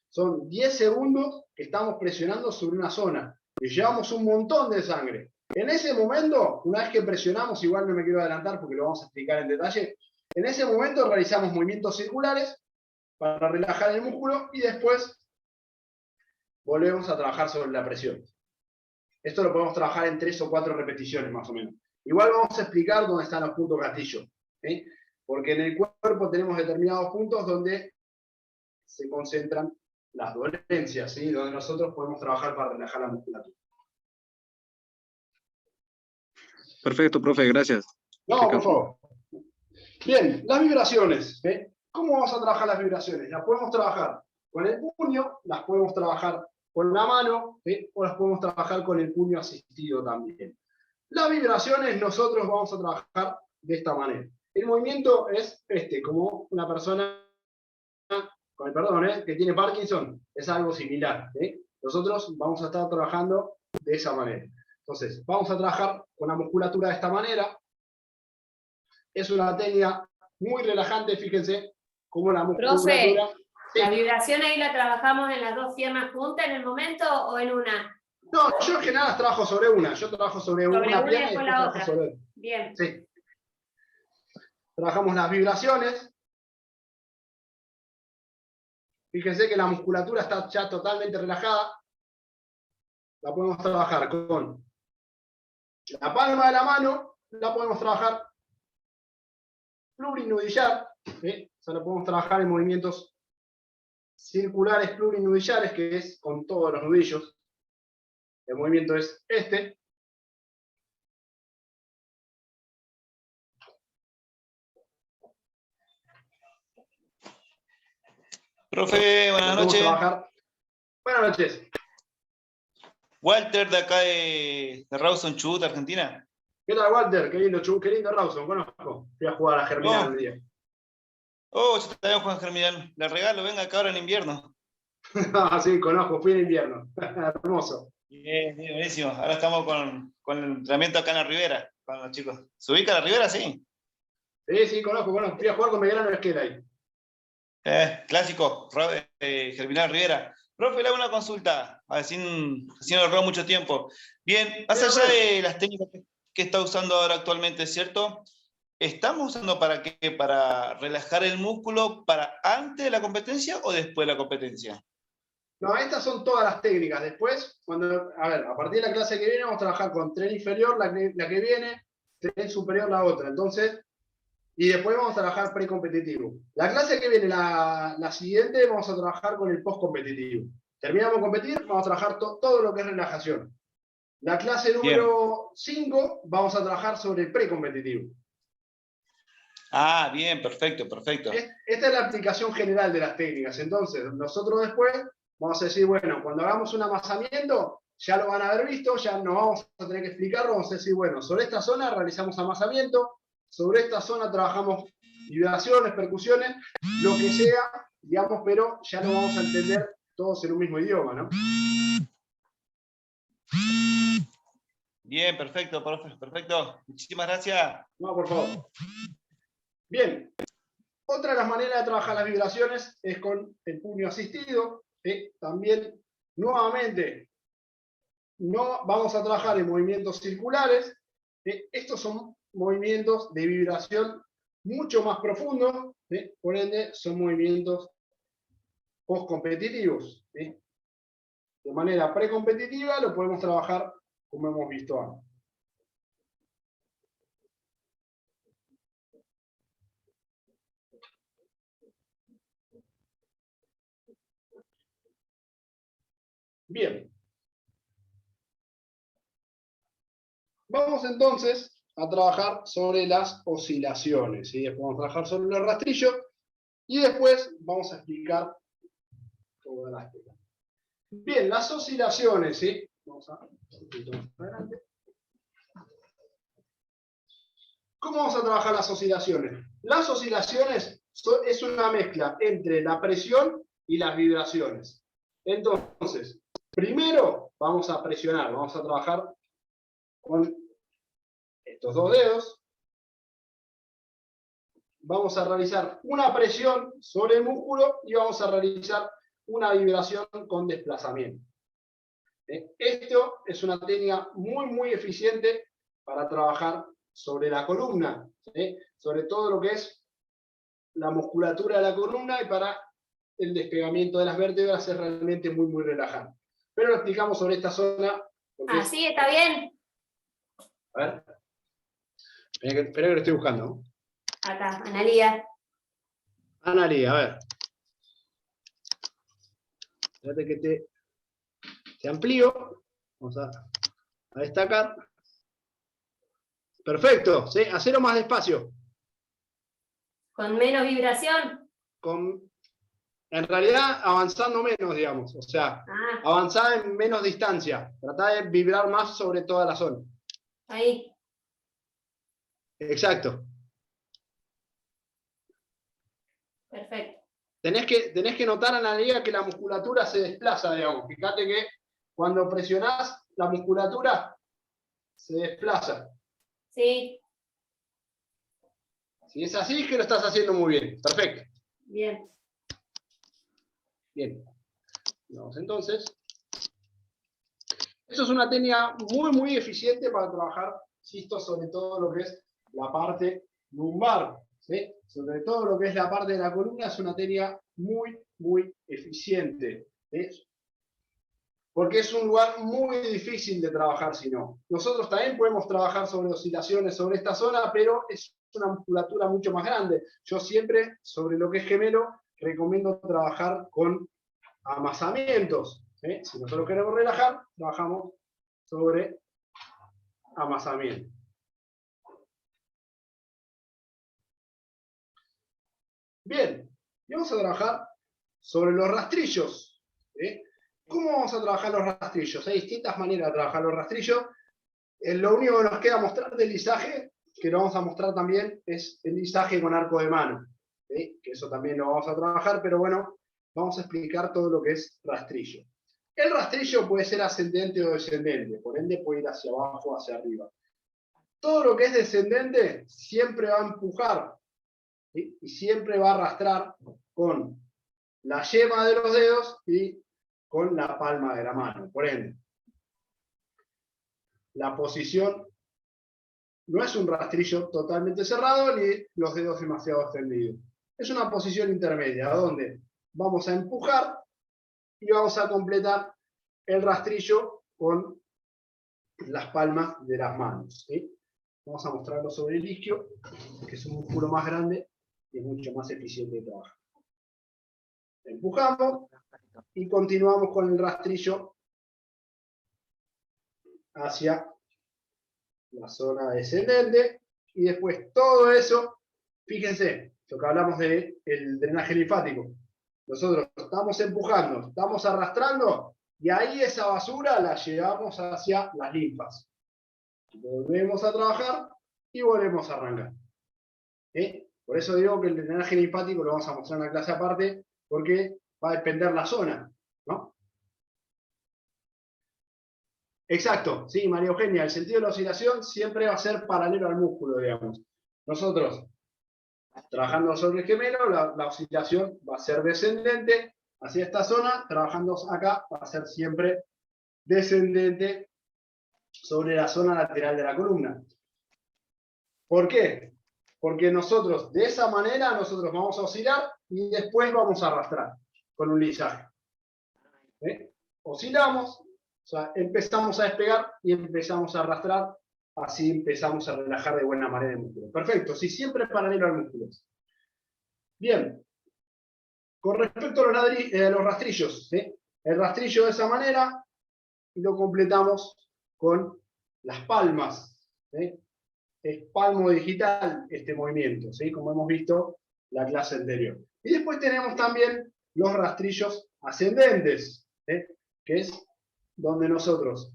Son 10 segundos que estamos presionando sobre una zona y llevamos un montón de sangre. En ese momento, una vez que presionamos, igual no me quiero adelantar porque lo vamos a explicar en detalle, en ese momento realizamos movimientos circulares para relajar el músculo y después volvemos a trabajar sobre la presión. Esto lo podemos trabajar en 3 o 4 repeticiones más o menos. Igual vamos a explicar dónde están los puntos gatillo, ¿sí? Porque en el cuerpo tenemos determinados puntos donde se concentran las dolencias, ¿sí? Donde nosotros podemos trabajar para relajar la musculatura. Perfecto, profe, gracias. No, por favor. Bien, las vibraciones. ¿Cómo vamos a trabajar las vibraciones? Las podemos trabajar con el puño, las podemos trabajar con la mano, o las podemos trabajar con el puño asistido también. Las vibraciones nosotros vamos a trabajar de esta manera. El movimiento es como una persona, con el perdón, que tiene Parkinson, es algo similar. Nosotros vamos a estar trabajando de esa manera. Entonces, vamos a trabajar con la musculatura de esta manera. Es una técnica muy relajante, fíjense, como la musculatura... Profe, ¿la vibración ahí la trabajamos en las dos piernas juntas en el momento o en una? No, yo en general las trabajo sobre una. Yo trabajo sobre una pierna y después la trabajo otra. sobre otra. Bien. Sí. Trabajamos las vibraciones. Fíjense que la musculatura está ya totalmente relajada. La podemos trabajar con la palma de la mano, la podemos trabajar plurinudillar, o sea, la podemos trabajar en movimientos circulares plurinudillares, que es con todos los nudillos. El movimiento es este. Profe, buenas noches. Buenas noches. Walter, de acá de Rawson, Chubut, Argentina. ¿Qué tal, Walter? Qué lindo Chubut, qué lindo Rawson, conozco. Fui a jugar a Germinal un día. Oh, yo también juego en Germinal. Le regalo, venga acá ahora en invierno. Sí, conozco, fui en invierno. Hermoso. Bien, bien, buenísimo. Ahora estamos con el entrenamiento acá en la Ribera, con los chicos. ¿Se ubica la Ribera? Sí. Sí, conozco. Fui a jugar con Belgrano Esquela ahí. Clásico, Germinal Rivera. Profe, le hago una consulta, así no ahorró mucho tiempo. Bien, más allá de las técnicas que está usando ahora actualmente, ¿cierto? ¿Estamos usando para qué? ¿Para relajar el músculo para antes de la competencia o después de la competencia? No, estas son todas las técnicas. Después, a partir de la clase que viene, vamos a trabajar con tren inferior, la que viene, tren superior, la otra. Entonces, y después vamos a trabajar precompetitivo. La clase que viene, la siguiente, vamos a trabajar con el postcompetitivo. Terminamos de competir, vamos a trabajar todo lo que es relajación. La clase número 5, vamos a trabajar sobre el precompetitivo. Ah, bien, perfecto, perfecto. Esta es la aplicación general de las técnicas. Entonces, nosotros después vamos a decir, bueno, cuando hagamos un amasamiento, ya lo van a haber visto, ya no vamos a tener que explicarlo, vamos a decir, bueno, sobre esta zona realizamos amasamiento, sobre esta zona trabajamos vibraciones, percusiones, lo que sea, digamos, pero ya lo vamos a entender todos en un mismo idioma, ¿no? Bien, perfecto, profe, perfecto. Muchísimas gracias. No, por favor. Bien. Otra de las maneras de trabajar las vibraciones es con el puño asistido. También, nuevamente, no vamos a trabajar en movimientos circulares. Estos son movimientos de vibración mucho más profundos. Por ende, son movimientos postcompetitivos. De manera precompetitiva lo podemos trabajar como hemos visto antes. Bien. Vamos entonces a trabajar sobre las oscilaciones. ¿Sí? Después vamos a trabajar sobre el rastrillo y después vamos a explicar todas las técnicas. Bien, las oscilaciones. ¿Sí? Vamos a un poquito más adelante. ¿Cómo vamos a trabajar las oscilaciones? Las oscilaciones es una mezcla entre la presión y las vibraciones. Entonces, primero vamos a presionar, vamos a trabajar con estos dos dedos. Vamos a realizar una presión sobre el músculo y vamos a realizar una vibración con desplazamiento. Esto es una técnica muy eficiente para trabajar sobre la columna, sobre todo lo que es la musculatura de la columna, y para el despegamiento de las vértebras es realmente muy relajante. Pero lo explicamos sobre esta zona. Así está bien. A ver. Espera que lo estoy buscando, ¿no? Acá, Analía. Analía, a ver. Espérate que te amplío. Vamos a destacar. Perfecto, ¿sí? Hacelo más despacio. ¿Con menos vibración? En realidad, avanzando menos, digamos. O sea, avanzar en menos distancia. Tratá de vibrar más sobre toda la zona. Ahí. Exacto. Perfecto. Tenés que notar, Analía, que la musculatura se desplaza, digamos. Fíjate que cuando presionás, la musculatura se desplaza. Sí. Si es así, es que lo estás haciendo muy bien. Perfecto. Bien. Bien. Vamos entonces. Eso es una técnica muy eficiente para trabajar, insisto, sobre todo lo que es la parte lumbar, ¿sí? Sobre todo lo que es la parte de la columna, es una técnica muy eficiente, ¿sí? Porque es un lugar muy difícil de trabajar si no. Nosotros también podemos trabajar sobre oscilaciones sobre esta zona, pero es una musculatura mucho más grande. Yo siempre, sobre lo que es gemelo, recomiendo trabajar con amasamientos, ¿sí? Si nosotros queremos relajar, trabajamos sobre amasamiento. Bien, y vamos a trabajar sobre los rastrillos, ¿sí? ¿Cómo vamos a trabajar los rastrillos? Hay distintas maneras de trabajar los rastrillos. Lo único que nos queda mostrar del lisaje, que lo vamos a mostrar también, es el lisaje con arco de mano, ¿sí? Que eso también lo vamos a trabajar, pero bueno, vamos a explicar todo lo que es rastrillo. El rastrillo puede ser ascendente o descendente, por ende puede ir hacia abajo o hacia arriba. Todo lo que es descendente siempre va a empujar, ¿sí? Y siempre va a arrastrar con la yema de los dedos y con la palma de la mano. Por ende, la posición no es un rastrillo totalmente cerrado ni los dedos demasiado extendidos. Es una posición intermedia donde vamos a empujar y vamos a completar el rastrillo con las palmas de las manos, ¿sí? Vamos a mostrarlo sobre el isquio, que es un músculo más grande y es mucho más eficiente de trabajar. Empujamos y continuamos con el rastrillo hacia la zona descendente, y después todo eso, fíjense, lo que hablamos del drenaje linfático. Nosotros estamos empujando, estamos arrastrando, y ahí esa basura la llevamos hacia las linfas. Volvemos a trabajar y volvemos a arrancar. Por eso digo que el drenaje linfático lo vamos a mostrar en una clase aparte, porque va a depender la zona, ¿no? Exacto, sí, María Eugenia, el sentido de la oscilación siempre va a ser paralelo al músculo, digamos. Nosotros, trabajando sobre el gemelo, la oscilación va a ser descendente hacia esta zona, trabajando acá va a ser siempre descendente sobre la zona lateral de la columna. ¿Por qué? Porque nosotros, de esa manera, nosotros vamos a oscilar y después vamos a arrastrar con un lisaje. Oscilamos, o sea, empezamos a despegar y empezamos a arrastrar, así empezamos a relajar de buena manera el músculo. Perfecto, sí, siempre paralelo al músculo. Bien, con respecto a los rastrillos, ¿sí? El rastrillo de esa manera y lo completamos con las palmas, ¿sí? Es palmo digital este movimiento, ¿sí? Como hemos visto en la clase anterior. Y después tenemos también los rastrillos ascendentes, ¿sí? Que es donde nosotros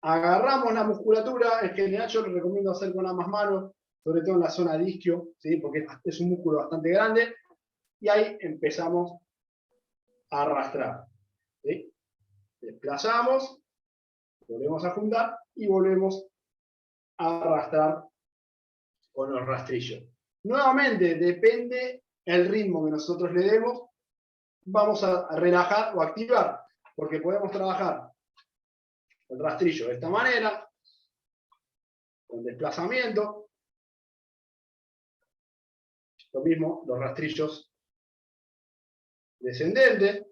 agarramos la musculatura. En general yo lo recomiendo hacer con ambas manos, sobre todo en la zona de isquio, ¿sí? Porque es un músculo bastante grande, y ahí empezamos arrastrar. ¿Sí? Desplazamos, volvemos a juntar y volvemos a arrastrar con los rastrillos. Nuevamente, depende el ritmo que nosotros le demos, vamos a relajar o activar, porque podemos trabajar el rastrillo de esta manera, con desplazamiento. Lo mismo, los rastrillos descendentes.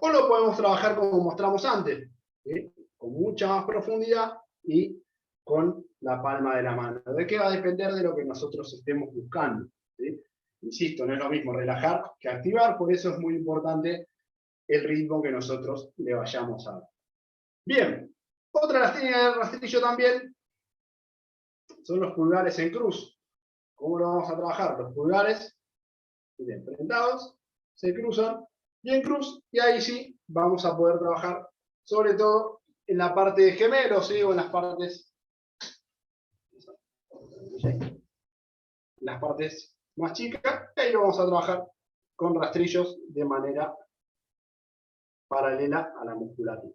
O lo podemos trabajar como mostramos antes, ¿sí? Con mucha más profundidad y con la palma de la mano. ¿De qué va a depender de lo que nosotros estemos buscando? ¿Sí? Insisto, no es lo mismo relajar que activar, por eso es muy importante el ritmo que nosotros le vayamos a dar. Bien, otra de las técnicas del rastrillo también son los pulgares en cruz. ¿Cómo lo vamos a trabajar? Los pulgares, bien, presentados, se cruzan y en cruz, y ahí sí vamos a poder trabajar sobre todo en la parte de gemelos, ¿sí? O en las partes más chicas, y ahí lo vamos a trabajar con rastrillos de manera paralela a la musculatura.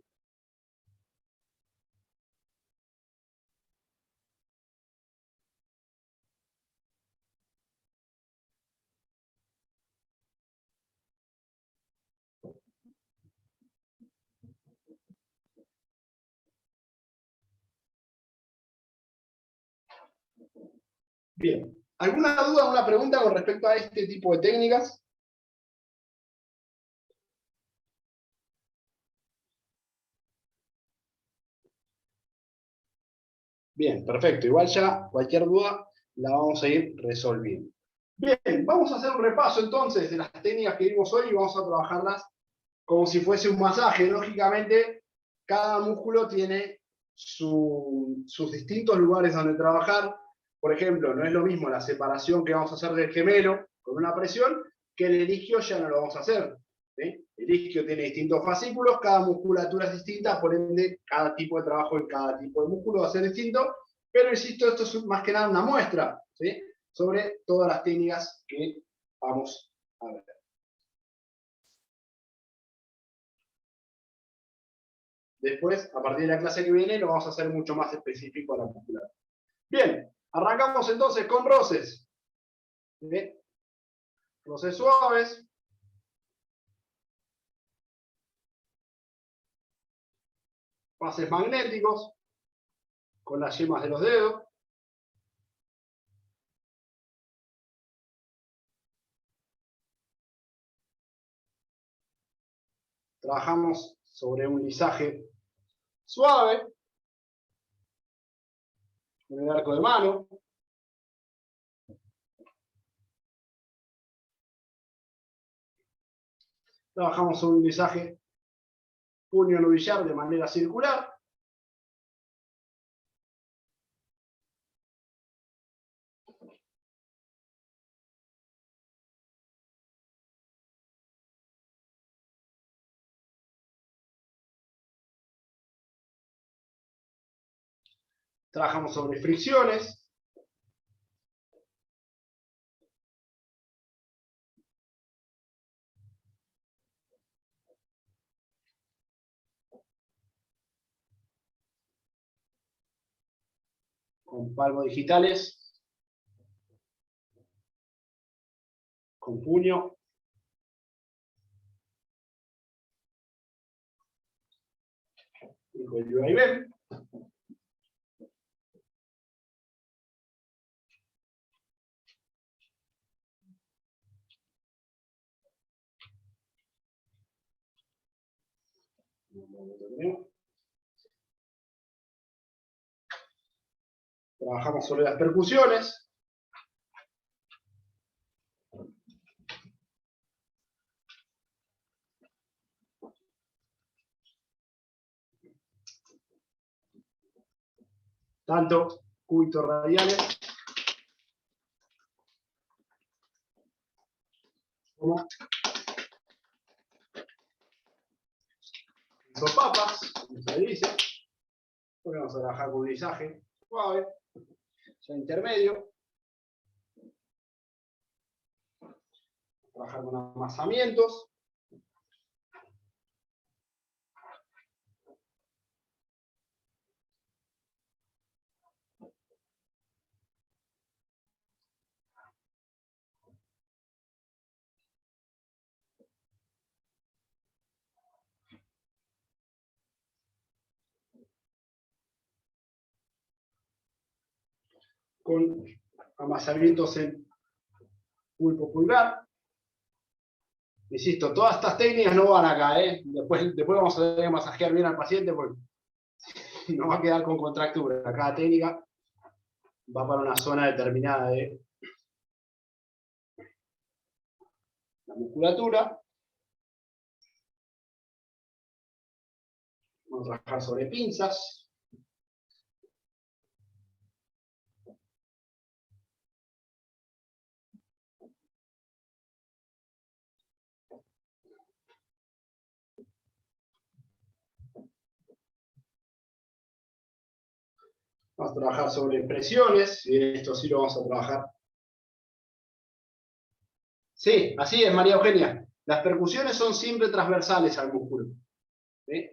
Bien, ¿alguna duda o alguna pregunta con respecto a este tipo de técnicas? Bien, perfecto. Igual ya cualquier duda la vamos a ir resolviendo. Bien, vamos a hacer un repaso entonces de las técnicas que vimos hoy y vamos a trabajarlas como si fuese un masaje. Lógicamente, cada músculo tiene sus distintos lugares donde trabajar. Por ejemplo, no es lo mismo la separación que vamos a hacer del gemelo con una presión que el isquio ya no lo vamos a hacer. ¿Sí? El isquio tiene distintos fascículos, cada musculatura es distinta, por ende, cada tipo de trabajo en cada tipo de músculo va a ser distinto, pero insisto, esto es más que nada una muestra, ¿sí? Sobre todas las técnicas que vamos a ver. Después, a partir de la clase que viene, lo vamos a hacer mucho más específico a la musculatura. Bien, arrancamos entonces con roces. ¿Sí? Roces suaves. Pases magnéticos con las yemas de los dedos. Trabajamos sobre un lisaje suave con el arco de mano. Trabajamos sobre un lisaje puño nubillar de manera circular. Trabajamos sobre fricciones. Con palmos digitales. Con puño. Y con el vaivén. Trabajamos sobre las percusiones. Tanto cúbitos radiales como papas, como se dice. Vamos a trabajar con un lisaje suave, ya intermedio. trabajar con amasamientos. Con amasamientos en pulpo pulgar. Insisto, todas estas técnicas no van acá, ¿eh? Después vamos a tener que masajear bien al paciente porque no va a quedar con contractura. Cada técnica va para una zona determinada de la musculatura. Vamos a trabajar sobre pinzas. Vamos a trabajar sobre presiones, y esto sí lo vamos a trabajar. Sí, así es, María Eugenia. Las percusiones son siempre transversales al músculo. ¿Sí?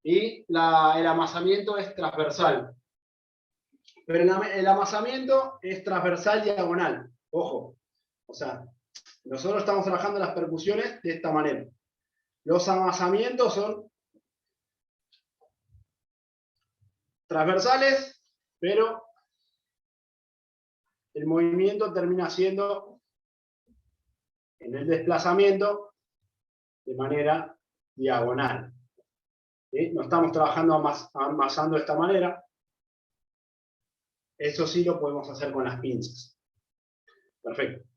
Y el amasamiento es transversal. Pero el amasamiento es transversal diagonal. Ojo. O sea, nosotros estamos trabajando las percusiones de esta manera. Los amasamientos son transversales, pero el movimiento termina siendo en el desplazamiento de manera diagonal. ¿Sí? No estamos trabajando amasando de esta manera. Eso sí lo podemos hacer con las pinzas. Perfecto.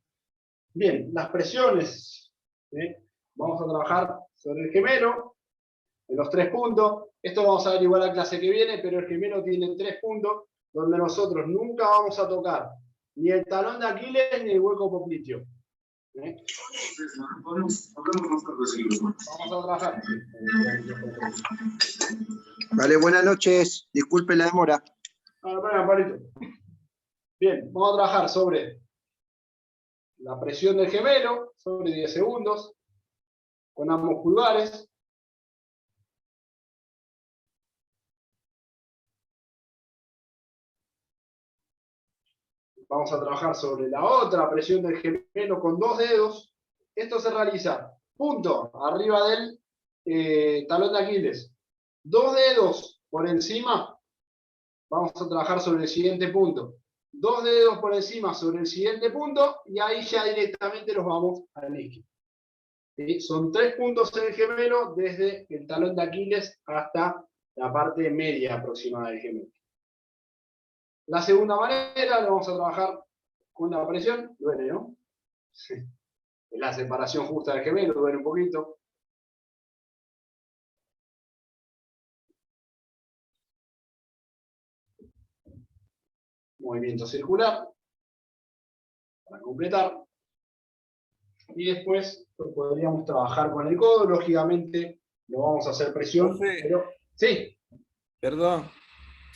Bien, las presiones. ¿Sí? Vamos a trabajar sobre el gemelo, en los 3 puntos. Esto lo vamos a ver igual a la clase que viene, pero el gemelo tiene 3 puntos, donde nosotros nunca vamos a tocar ni el talón de Aquiles ni el hueco popliteo. ¿Sí? Vamos a trabajar. Vale, buenas noches. Disculpe la demora. Bien, vamos a trabajar sobre la presión del gemelo, sobre 10 segundos, con ambos pulgares. Vamos a trabajar sobre la otra presión del gemelo con 2 dedos. Esto se realiza, punto, arriba del talón de Aquiles. 2 dedos por encima, vamos a trabajar sobre el siguiente punto. 2 dedos por encima sobre el siguiente punto, y ahí ya directamente los vamos al isquio. ¿Sí? Son 3 puntos en el gemelo, desde el talón de Aquiles hasta la parte media aproximada del gemelo. La segunda manera, lo vamos a trabajar con la presión. Duele, ¿no? Sí. La separación justa del gemelo, duele un poquito. Movimiento circular, para completar. Y después podríamos trabajar con el codo, lógicamente no vamos a hacer presión, Profe, pero sí. perdón,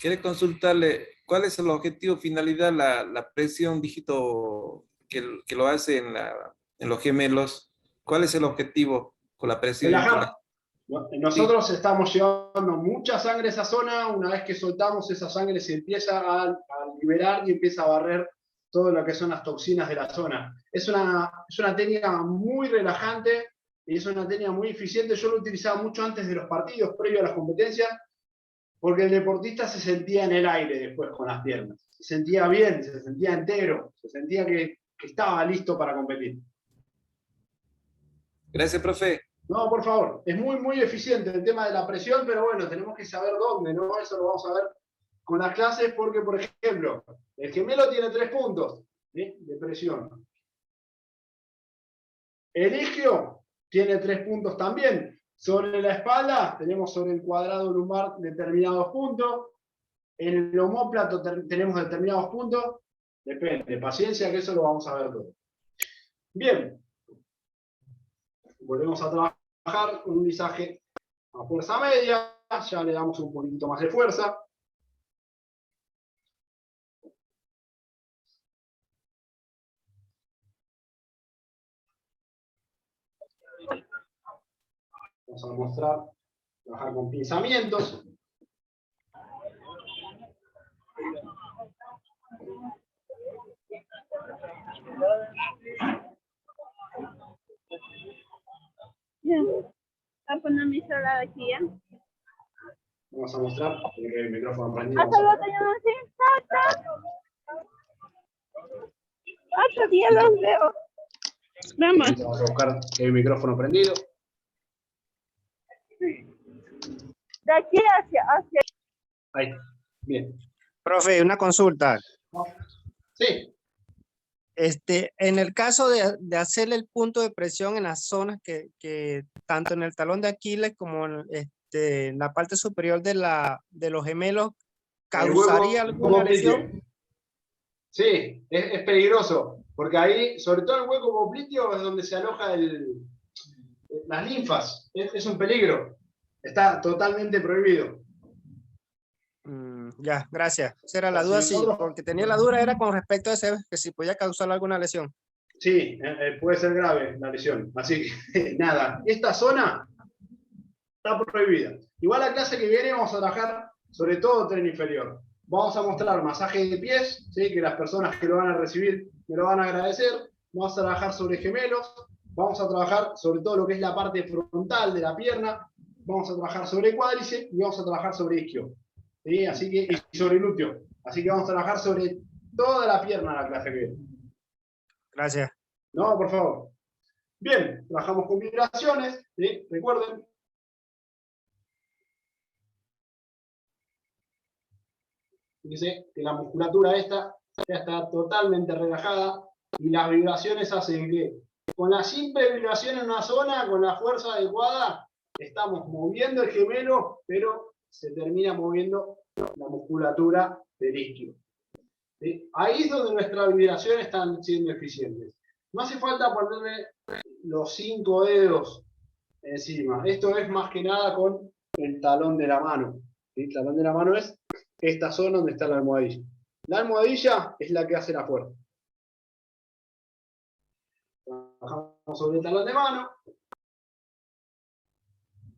quiere consultarle cuál es el objetivo, finalidad, la presión dígito que lo hace en los gemelos. ¿Cuál es el objetivo con la presión? Relajar. Nosotros estamos llevando mucha sangre a esa zona. Una vez que soltamos esa sangre se empieza a liberar y empieza a barrer todo lo que son las toxinas de la zona. Es una técnica muy relajante y es una técnica muy eficiente. Yo lo utilizaba mucho antes de los partidos, previo a las competencias, porque el deportista se sentía en el aire después con las piernas. Se sentía bien, se sentía entero, se sentía que estaba listo para competir. Gracias, profe. No, por favor, es muy, muy eficiente el tema de la presión, pero bueno, tenemos que saber dónde, ¿no? Eso lo vamos a ver con las clases, porque, por ejemplo, el gemelo tiene 3 puntos, ¿sí?, de presión. El isquio tiene 3 puntos también. Sobre la espalda tenemos sobre el cuadrado lumbar determinados puntos. En el omóplato tenemos determinados puntos. Depende, paciencia, que eso lo vamos a ver todo. Bien. Volvemos a trabajar con un lisaje a fuerza media. Ya le damos un poquito más de fuerza. Vamos a mostrar, trabajar con pinzamientos. Ya. Voy a poner mi celular aquí, ¿eh? Vamos a mostrar, tiene que el micrófono prendido. Hasta luego, señor. Otro día los veo. Vamos. Vamos a buscar el micrófono prendido. De aquí hacia. Ahí, bien. Profe, una consulta. Sí, En el caso de hacerle el punto de presión en las zonas que tanto en el talón de Aquiles como en la parte superior de los gemelos, el hueco ¿causaría alguna popliteo. lesión? Sí, es peligroso, porque ahí, sobre todo el hueco popliteo, es donde se aloja las linfas. Es un peligro. Está totalmente prohibido. Ya, gracias. Esa era la duda, sí, Nosotros- porque tenía la duda era con respecto a ese, que si podía causar alguna lesión. Sí, puede ser grave la lesión. Así que, nada, esta zona está prohibida. Igual la clase que viene vamos a trabajar sobre todo tren inferior. Vamos a mostrar masaje de pies, ¿sí? Que las personas que lo van a recibir me lo van a agradecer. Vamos a trabajar sobre gemelos. Vamos a trabajar sobre todo lo que es la parte frontal de la pierna. Vamos a trabajar sobre cuádriceps y vamos a trabajar sobre isquio. ¿Sí? Así que, y sobre glúteo. Así que vamos a trabajar sobre toda la pierna la clase que viene. Gracias. No, por favor. Bien, trabajamos con vibraciones, ¿sí? Recuerden. Fíjense que la musculatura esta ya está totalmente relajada y las vibraciones hacen que con la simple vibración en una zona, con la fuerza adecuada, estamos moviendo el gemelo, pero se termina moviendo la musculatura del isquio. ¿Sí? Ahí es donde nuestras vibraciones están siendo eficientes. No hace falta ponerle los 5 dedos encima. Esto es más que nada con el talón de la mano. ¿Sí? El talón de la mano es esta zona donde está la almohadilla. La almohadilla es la que hace la fuerza. Trabajamos sobre el talón de mano,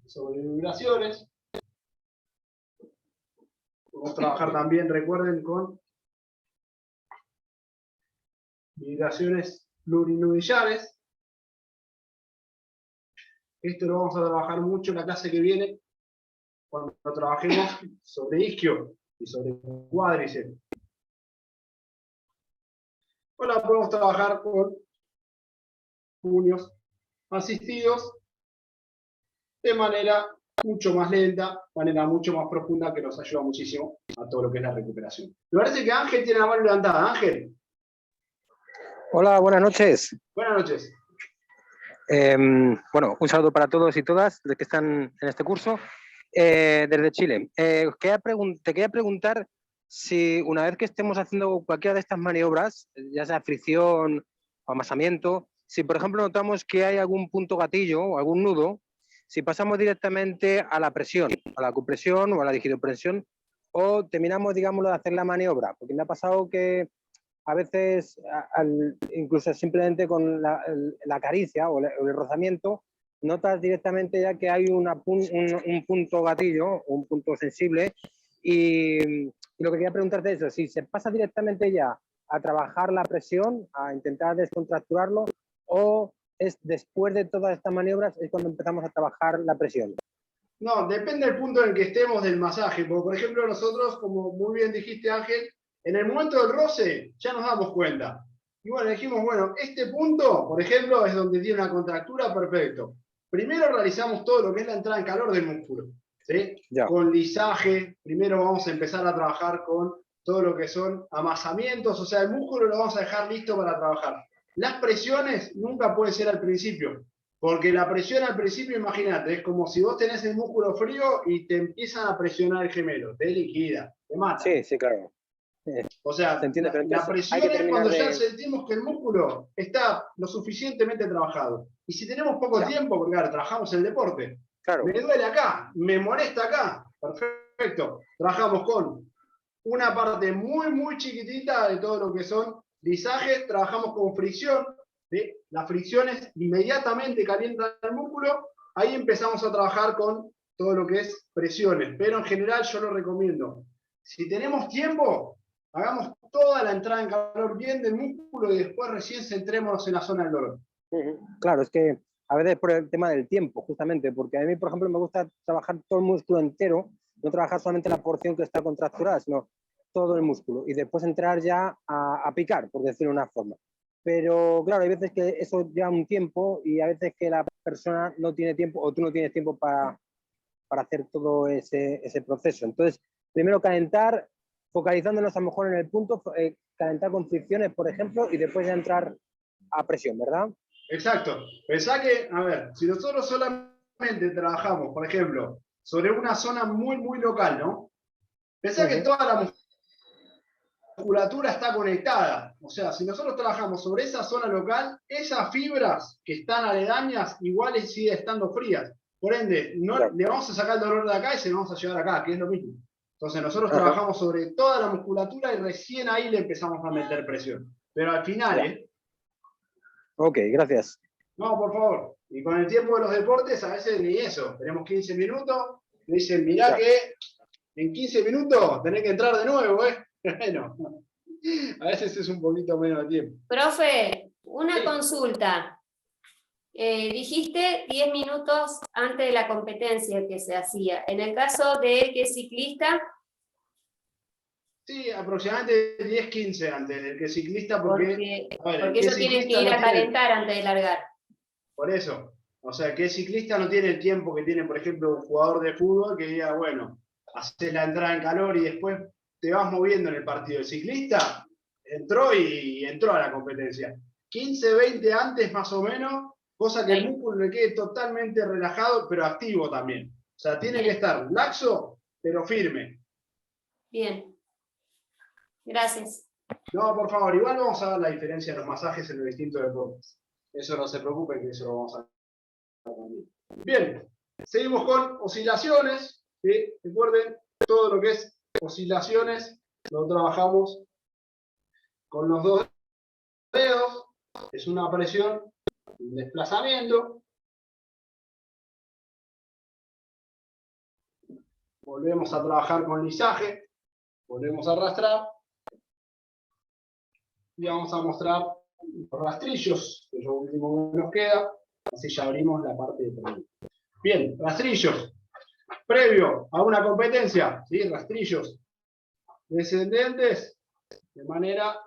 sobre vibraciones. Vamos a trabajar también, recuerden, con vibraciones plurinoduliares. Esto lo vamos a trabajar mucho en la clase que viene, cuando trabajemos sobre isquio y sobre cuádriceps. Ahora podemos trabajar con puños asistidos de manera mucho más lenta, manera mucho más profunda, que nos ayuda muchísimo a todo lo que es la recuperación. Me parece que Ángel tiene la mano levantada. Ángel, Hola, buenas noches. buenas noches. Bueno, un saludo para todos y todas los que están en este curso desde Chile. Te quería preguntar si una vez que estemos haciendo cualquiera de estas maniobras, ya sea fricción o amasamiento, si por ejemplo notamos que hay algún punto gatillo o algún nudo, si pasamos directamente a la presión, a la compresión o a la digidopresión, o terminamos, digámoslo, de hacer la maniobra, porque me ha pasado que a veces, incluso simplemente con la caricia o el rozamiento, notas directamente ya que hay un punto gatillo, un punto sensible, y lo que quería preguntarte es eso, si se pasa directamente ya a trabajar la presión, a intentar descontracturarlo, o es después de todas estas maniobras es cuando empezamos a trabajar la presión. No, depende del punto en el que estemos del masaje, porque por ejemplo nosotros, como muy bien dijiste Ángel, en el momento del roce ya nos damos cuenta. Y bueno, dijimos, bueno, este punto, por ejemplo, es donde tiene una contractura, perfecto. Primero realizamos todo lo que es la entrada en calor del músculo, ¿sí? Con lisaje, primero vamos a empezar a trabajar con todo lo que son amasamientos, o sea, el músculo lo vamos a dejar listo para trabajar. Las presiones nunca puede ser al principio, porque la presión al principio, imagínate, es como si vos tenés el músculo frío y te empiezan a presionar el gemelo, te liquida, te mata. Sí, sí, claro. O sea, la presión es cuando ya sentimos que el músculo está lo suficientemente trabajado. Y si tenemos poco tiempo, porque claro, trabajamos el deporte, me duele acá, me molesta acá, perfecto. Trabajamos con una parte muy, muy chiquitita de todo lo que son lisajes, trabajamos con fricción, ¿sí? Las fricciones inmediatamente calientan el músculo, ahí empezamos a trabajar con todo lo que es presiones, pero en general yo lo recomiendo. Si tenemos tiempo, hagamos toda la entrada en calor bien del músculo y después recién centrémonos en la zona del dolor. Claro, es que a veces por el tema del tiempo, justamente, porque a mí, por ejemplo, me gusta trabajar todo el músculo entero, no trabajar solamente la porción que está contracturada, sino todo el músculo, y después entrar ya a picar, por decirlo de una forma. Pero claro, hay veces que eso lleva un tiempo y a veces que la persona no tiene tiempo o tú no tienes tiempo para hacer todo ese proceso. Entonces, primero calentar, focalizándonos a lo mejor en el punto, calentar con fricciones, por ejemplo, y después ya entrar a presión, ¿verdad? Exacto. Pensá que, a ver, si nosotros solamente trabajamos, por ejemplo, sobre una zona muy, muy local, ¿no? Pensá que toda la musculatura está conectada. O sea, si nosotros trabajamos sobre esa zona local, esas fibras que están aledañas iguales siguen estando frías. Por ende, no le vamos a sacar el dolor de acá y se lo vamos a llevar acá, que es lo mismo. Entonces nosotros trabajamos sobre toda la musculatura y recién ahí le empezamos a meter presión. Pero al final, Ok, gracias. No, por favor. Y con el tiempo de los deportes, a veces ni eso. Tenemos 15 minutos, me dicen, mirá que en 15 minutos tenés que entrar de nuevo, ¿eh? Bueno, a veces es un poquito menos de tiempo. Profe, una consulta. Dijiste 10 minutos antes de la competencia que se hacía. En el caso de que es ciclista... Sí, aproximadamente 10-15 antes del que es ciclista, porque ellos tienen que ir a calentar antes de largar. Por eso. O sea, que el ciclista no tiene el tiempo que tiene, por ejemplo, un jugador de fútbol que diga, bueno, haces la entrada en calor y después te vas moviendo en el partido. El ciclista entró y entró a la competencia. 15-20 antes más o menos, cosa que el músculo le quede totalmente relajado, pero activo también. O sea, tiene que estar laxo, pero firme. Bien. Gracias. No, por favor, igual vamos a ver la diferencia de los masajes en los distintos deportes. Eso no se preocupen, que eso lo vamos a ver también. Bien, seguimos con oscilaciones. ¿Sí? Recuerden, todo lo que es oscilaciones lo trabajamos con los dos dedos. Es una presión, un desplazamiento. Volvemos a trabajar con lisaje. Volvemos a arrastrar. Y vamos a mostrar los rastrillos, que es lo último que nos queda. Así ya abrimos la parte de preguntas. Bien, rastrillos. Previo a una competencia, ¿sí? Rastrillos descendentes de manera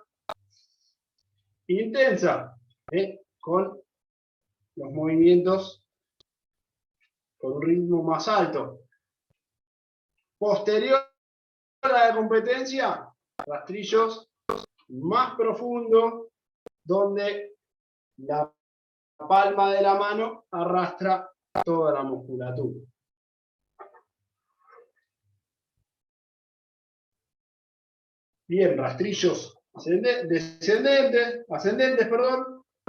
intensa, con los movimientos con un ritmo más alto. Posterior a la competencia, rastrillos más profundos, donde la palma de la mano arrastra toda la musculatura. Bien, rastrillos ascendentes,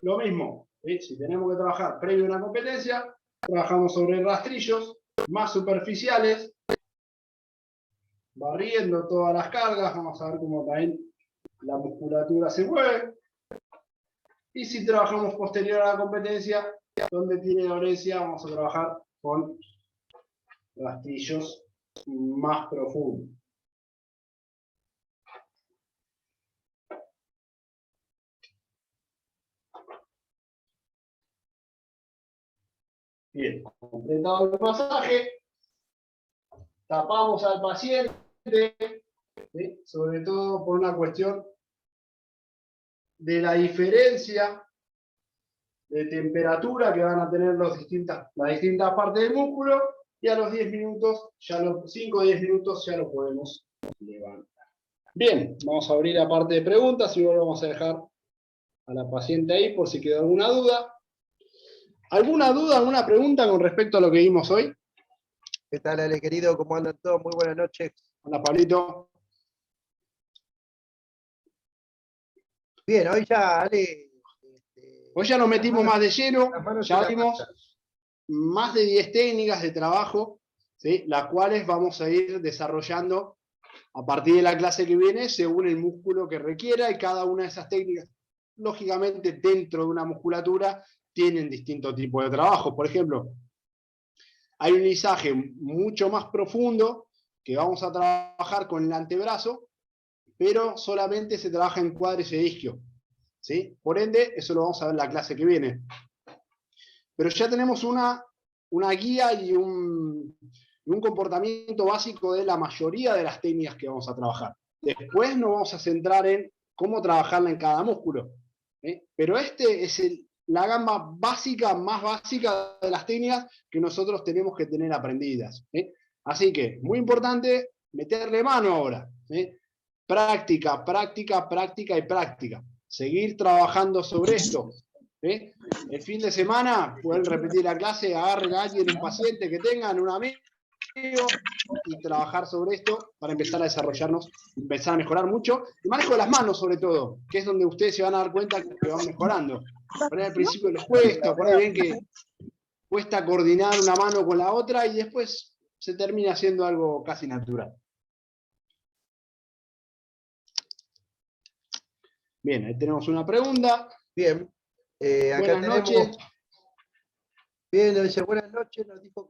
lo mismo. Si tenemos que trabajar previo a una competencia, trabajamos sobre rastrillos más superficiales, barriendo todas las cargas. Vamos a ver cómo también la musculatura se mueve. Y si trabajamos posterior a la competencia, donde tiene dolencia, vamos a trabajar con rastrillos más profundos. Bien, completado el masaje, tapamos al paciente, ¿sí? Sobre todo por una cuestión de la diferencia de temperatura que van a tener las distintas partes del músculo, y a los 10 minutos, 5 o 10 minutos ya lo podemos levantar. Bien, vamos a abrir la parte de preguntas y luego vamos a dejar a la paciente ahí por si quedó alguna duda. ¿Alguna duda, alguna pregunta con respecto a lo que vimos hoy? ¿Qué tal, Ale, querido? ¿Cómo andan todos? Muy buenas noches. Hola, Pablito. Bien, hoy ya, Ale... Hoy ya nos metimos más de lleno, ya vimos más de 10 técnicas de trabajo, ¿sí? Las cuales vamos a ir desarrollando a partir de la clase que viene, según el músculo que requiera, y cada una de esas técnicas lógicamente dentro de una musculatura tienen distintos tipos de trabajo. Por ejemplo, hay un lisaje mucho más profundo que vamos a trabajar con el antebrazo, pero solamente se trabaja en cuádriceps e isquio, ¿sí? Por ende, eso lo vamos a ver en la clase que viene. Pero ya tenemos una guía y un comportamiento básico de la mayoría de las técnicas que vamos a trabajar. Después nos vamos a centrar en cómo trabajarla en cada músculo. Pero este es la gama básica, más básica de las técnicas que nosotros tenemos que tener aprendidas. Así que, muy importante, meterle mano ahora. Práctica, práctica, práctica y práctica. Seguir trabajando sobre esto. El fin de semana pueden repetir la clase, agarren a alguien, un paciente que tengan, un amigo, y trabajar sobre esto para empezar a desarrollarnos, empezar a mejorar mucho. El manejo de las manos, sobre todo, que es donde ustedes se van a dar cuenta que van mejorando. Por ahí al principio les cuesta, por ahí ven que cuesta coordinar una mano con la otra y después se termina haciendo algo casi natural. Bien, ahí tenemos una pregunta. Bien. Acá Buenas tenemos. noches. Bien, nos dice buenas noches, nos dijo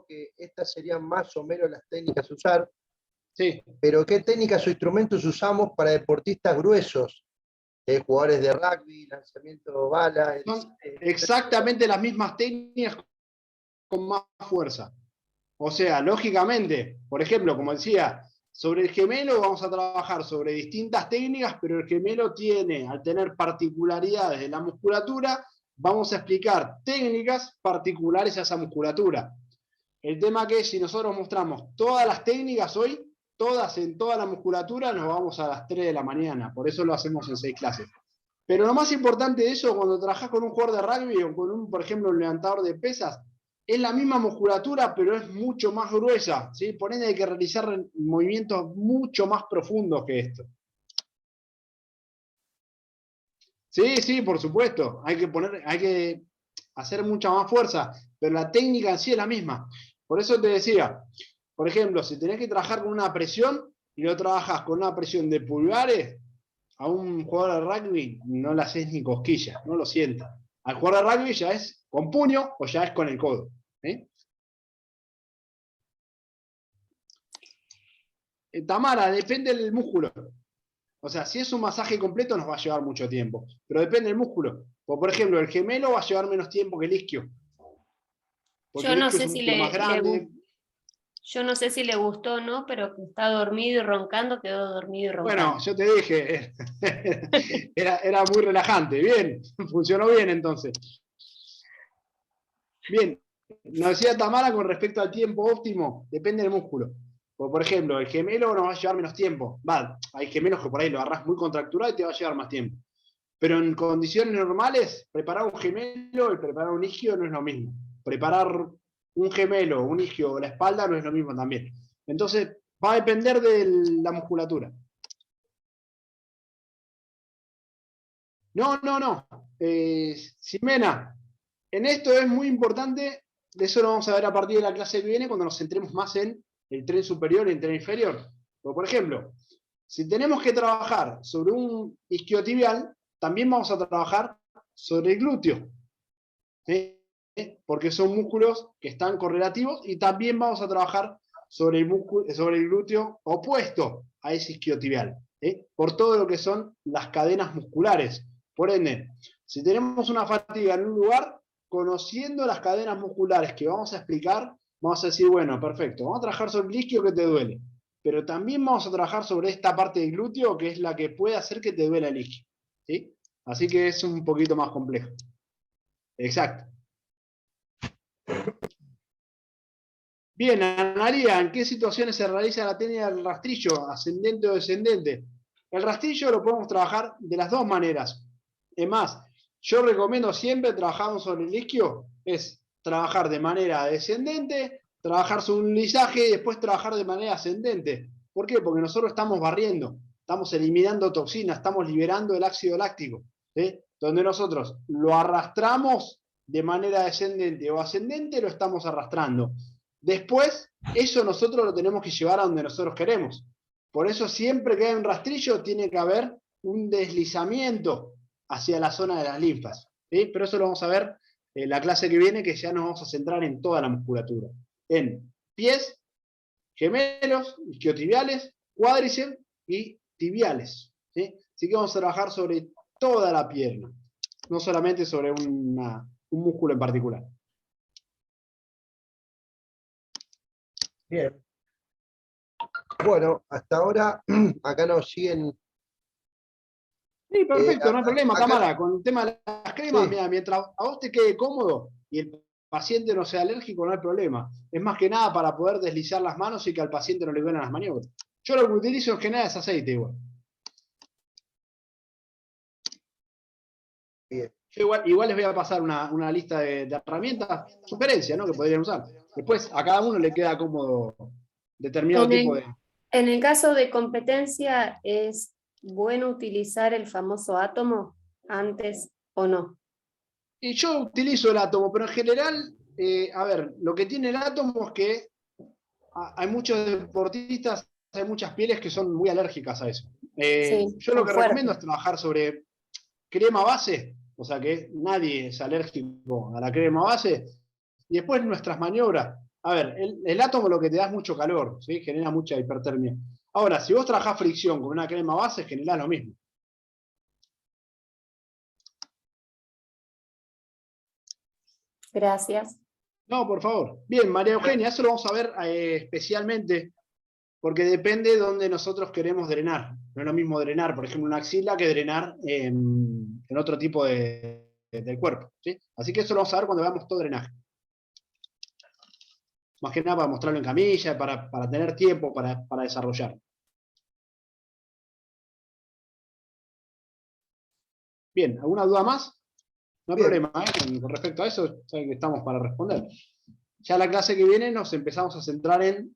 que estas serían más o menos las técnicas a usar. Sí. Pero ¿qué técnicas o instrumentos usamos para deportistas gruesos? Jugadores de rugby, lanzamiento bala. Son exactamente las mismas técnicas con más fuerza. O sea, lógicamente, por ejemplo, como decía, sobre el gemelo vamos a trabajar sobre distintas técnicas, pero el gemelo tiene, al tener particularidades de la musculatura, vamos a explicar técnicas particulares a esa musculatura. El tema que es, si nosotros mostramos todas las técnicas hoy, todas en toda la musculatura, nos vamos a las 3 de la mañana, por eso lo hacemos en 6 clases. Pero lo más importante de eso, cuando trabajás con un jugador de rugby o con un, por ejemplo, un levantador de pesas, es la misma musculatura, pero es mucho más gruesa, ¿sí? Por ende hay que realizar movimientos mucho más profundos que esto. Sí, sí, por supuesto. Hay que hacer mucha más fuerza, pero la técnica en sí es la misma. Por eso te decía, por ejemplo, si tenés que trabajar con una presión y lo trabajas con una presión de pulgares, a un jugador de rugby no le haces ni cosquillas, no lo sienta. Al jugador de rugby ya es con puño o ya es con el codo. Tamara, depende del músculo. O sea, si es un masaje completo nos va a llevar mucho tiempo, pero depende del músculo. Por ejemplo, el gemelo va a llevar menos tiempo que el isquio. Yo no sé si le gustó o no, pero que está dormido y roncando, quedó dormido y roncando. Bueno, yo te dije, era muy relajante. Bien, funcionó bien entonces. Bien, nos decía Tamara con respecto al tiempo óptimo, depende del músculo. Por ejemplo, el gemelo nos va a llevar menos tiempo. Hay gemelos que por ahí lo agarrás muy contracturado y te va a llevar más tiempo. Pero en condiciones normales, preparar un gemelo y preparar un isquio no es lo mismo. Preparar un gemelo, un isquio o la espalda no es lo mismo también. Entonces, va a depender de la musculatura. No. Ximena, en esto es muy importante, de eso lo vamos a ver a partir de la clase que viene, cuando nos centremos más en el tren superior y el tren inferior. Por ejemplo, si tenemos que trabajar sobre un isquiotibial, también vamos a trabajar sobre el glúteo. ¿Sí? Porque son músculos que están correlativos y también vamos a trabajar sobre el glúteo opuesto a ese isquiotibial. Por todo lo que son las cadenas musculares. Por ende, si tenemos una fatiga en un lugar, conociendo las cadenas musculares que vamos a explicar, vamos a decir, bueno, perfecto, vamos a trabajar sobre el isquio que te duele, pero también vamos a trabajar sobre esta parte del glúteo que es la que puede hacer que te duela el isquio. ¿Sí? Así que es un poquito más complejo. Exacto. Bien, Analia, ¿en qué situaciones se realiza la técnica del rastrillo, ascendente o descendente? El rastrillo lo podemos trabajar de las dos maneras. Es más, yo recomiendo siempre trabajar sobre el isquio, es trabajar de manera descendente, trabajar sobre un lisaje y después trabajar de manera ascendente. ¿Por qué? Porque nosotros estamos barriendo, estamos eliminando toxinas, estamos liberando el ácido láctico, ¿sí? Donde nosotros lo arrastramos de manera descendente o ascendente, lo estamos arrastrando. Después, eso nosotros lo tenemos que llevar a donde nosotros queremos. Por eso siempre que hay un rastrillo tiene que haber un deslizamiento hacia la zona de las linfas, ¿sí? Pero eso lo vamos a ver en la clase que viene, que ya nos vamos a centrar en toda la musculatura. En pies, gemelos, isquiotibiales, cuádriceps y tibiales, ¿sí? Así que vamos a trabajar sobre toda la pierna, no solamente sobre un músculo en particular. Bien. Bueno, hasta ahora acá nos siguen. Sí, perfecto, no hay problema, acá- Tamara. Con el tema de las cremas, Sí. mira, mientras a vos te quede cómodo y el paciente no sea alérgico, no hay problema. Es más que nada para poder deslizar las manos y que al paciente no le duelen las maniobras. Yo lo que utilizo en general es aceite igual. Bien. Yo igual les voy a pasar una lista de herramientas, sugerencias, ¿no? Que podrían usar. Después a cada uno le queda cómodo determinado tipo de. En el caso de competencia, ¿es bueno utilizar el famoso átomo antes o no? Y yo utilizo el átomo, pero en general, a ver, lo que tiene el átomo es que hay muchos deportistas, hay muchas pieles que son muy alérgicas a eso. Sí, Yo lo son que recomiendo es trabajar sobre crema base, o sea que nadie es alérgico a la crema base, y después nuestras maniobras. A ver, el átomo lo que te da es mucho calor, ¿sí? Genera mucha hipertermia. Ahora, si vos trabajás fricción con una crema base, generás lo mismo. Gracias. No, por favor. Bien, María Eugenia, eso lo vamos a ver especialmente porque depende de dónde nosotros queremos drenar. No es lo mismo drenar, por ejemplo, una axila que drenar en otro tipo del cuerpo, ¿sí? Así que eso lo vamos a ver cuando veamos todo drenaje. Más que nada para mostrarlo en camilla, para tener tiempo para desarrollar. Bien, ¿alguna duda más? No hay Bien. problema, con respecto a eso, saben que estamos para responder. Ya la clase que viene nos empezamos a centrar en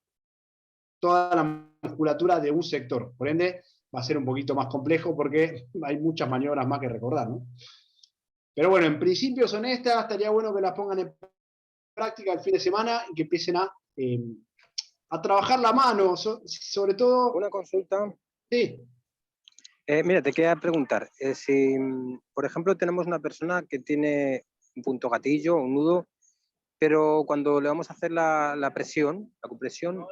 toda la musculatura de un sector. Por ende, va a ser un poquito más complejo porque hay muchas maniobras más que recordar, ¿no? Pero bueno, en principio son estas, estaría bueno que las pongan en práctica el fin de semana y que empiecen a trabajar la mano, sobre todo. Una consulta. Sí. Mira, te quería preguntar, si, por ejemplo, tenemos una persona que tiene un punto gatillo, un nudo, pero cuando le vamos a hacer la presión, la compresión,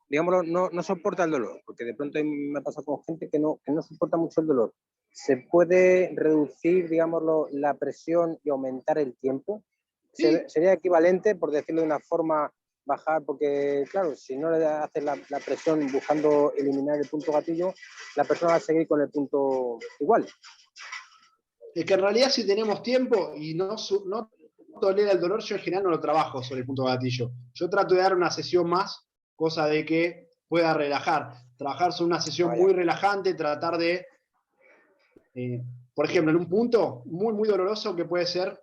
digámoslo, no soporta el dolor, porque de pronto me pasa con gente que no soporta mucho el dolor. ¿Se puede reducir, digámoslo, la presión y aumentar el tiempo? Sí. ¿Sería equivalente, por decirlo de una forma, bajar? Porque, claro, si no le haces la presión buscando eliminar el punto gatillo, la persona va a seguir con el punto igual. Es que en realidad si tenemos tiempo y no tolera el dolor, yo en general no lo trabajo sobre el punto gatillo. Yo trato de dar una sesión más, cosa de que pueda relajar. Trabajar sobre una sesión muy relajante, tratar de, por ejemplo, en un punto muy, muy doloroso que puede ser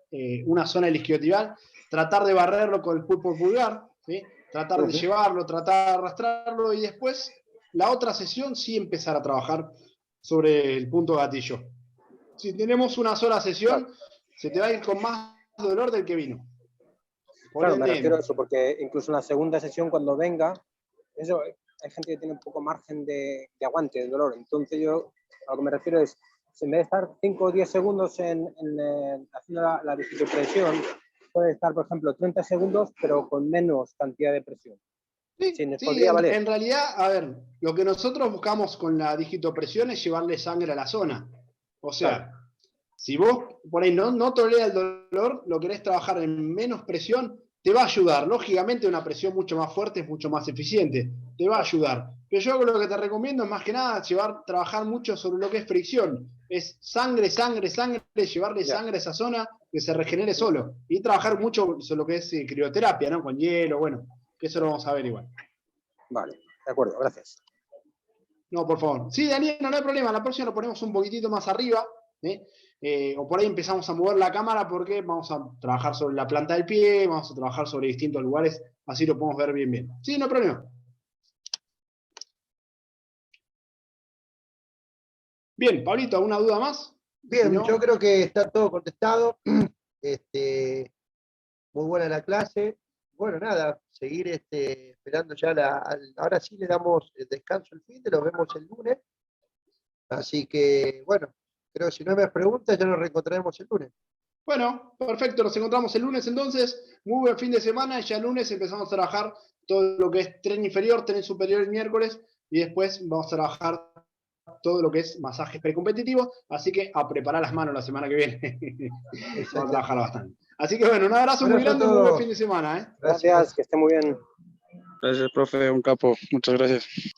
una zona del isquiotibial, tratar de barrerlo con el pulpo pulgar, ¿sí? Tratar de llevarlo, tratar de arrastrarlo y después la otra sesión sí empezar a trabajar sobre el punto gatillo. Si tenemos una sola sesión, se te va a ir con más dolor del que vino. Claro, me refiero a eso, porque incluso en la segunda sesión, cuando venga, eso, hay gente que tiene un poco margen de aguante, de dolor. Entonces yo a lo que me refiero es, en vez de estar 5 o 10 segundos haciendo la digitopresión, puede estar, por ejemplo, 30 segundos, pero con menos cantidad de presión. Sí, en realidad, a ver, lo que nosotros buscamos con la digitopresión es llevarle sangre a la zona. O sea, si vos por ahí no toleras el dolor, lo querés trabajar en menos presión, te va a ayudar. Lógicamente una presión mucho más fuerte es mucho más eficiente, te va a ayudar. Pero yo lo que te recomiendo es más que nada trabajar mucho sobre lo que es fricción. Es sangre, llevarle sangre a esa zona que se regenere solo. Y trabajar mucho sobre lo que es crioterapia, ¿no? Con hielo, bueno, que eso lo vamos a ver igual. Vale, de acuerdo, gracias. No, por favor. Sí, Daniel, no hay problema. La próxima lo ponemos un poquitito más arriba. O por ahí empezamos a mover la cámara porque vamos a trabajar sobre la planta del pie, vamos a trabajar sobre distintos lugares, así lo podemos ver bien. Sí, no hay problema. Bien, Pablito, ¿alguna duda más? Bien, Si no... yo creo que está todo contestado. Muy buena la clase. Bueno, nada, seguir esperando ya ahora sí le damos descanso el fin de, nos vemos el lunes. Así que, bueno, creo que si no hay más preguntas, ya nos reencontraremos el lunes. Bueno, perfecto, nos encontramos el lunes entonces. Muy buen fin de semana y ya el lunes empezamos a trabajar todo lo que es tren inferior, tren superior el miércoles y después vamos a trabajar todo lo que es masajes precompetitivos, así que a preparar las manos la semana que viene. Vamos a trabajar bastante. Así que bueno, un abrazo muy grande y muy buen fin de semana. Gracias, que esté muy bien. Gracias, profe, un capo. Muchas gracias.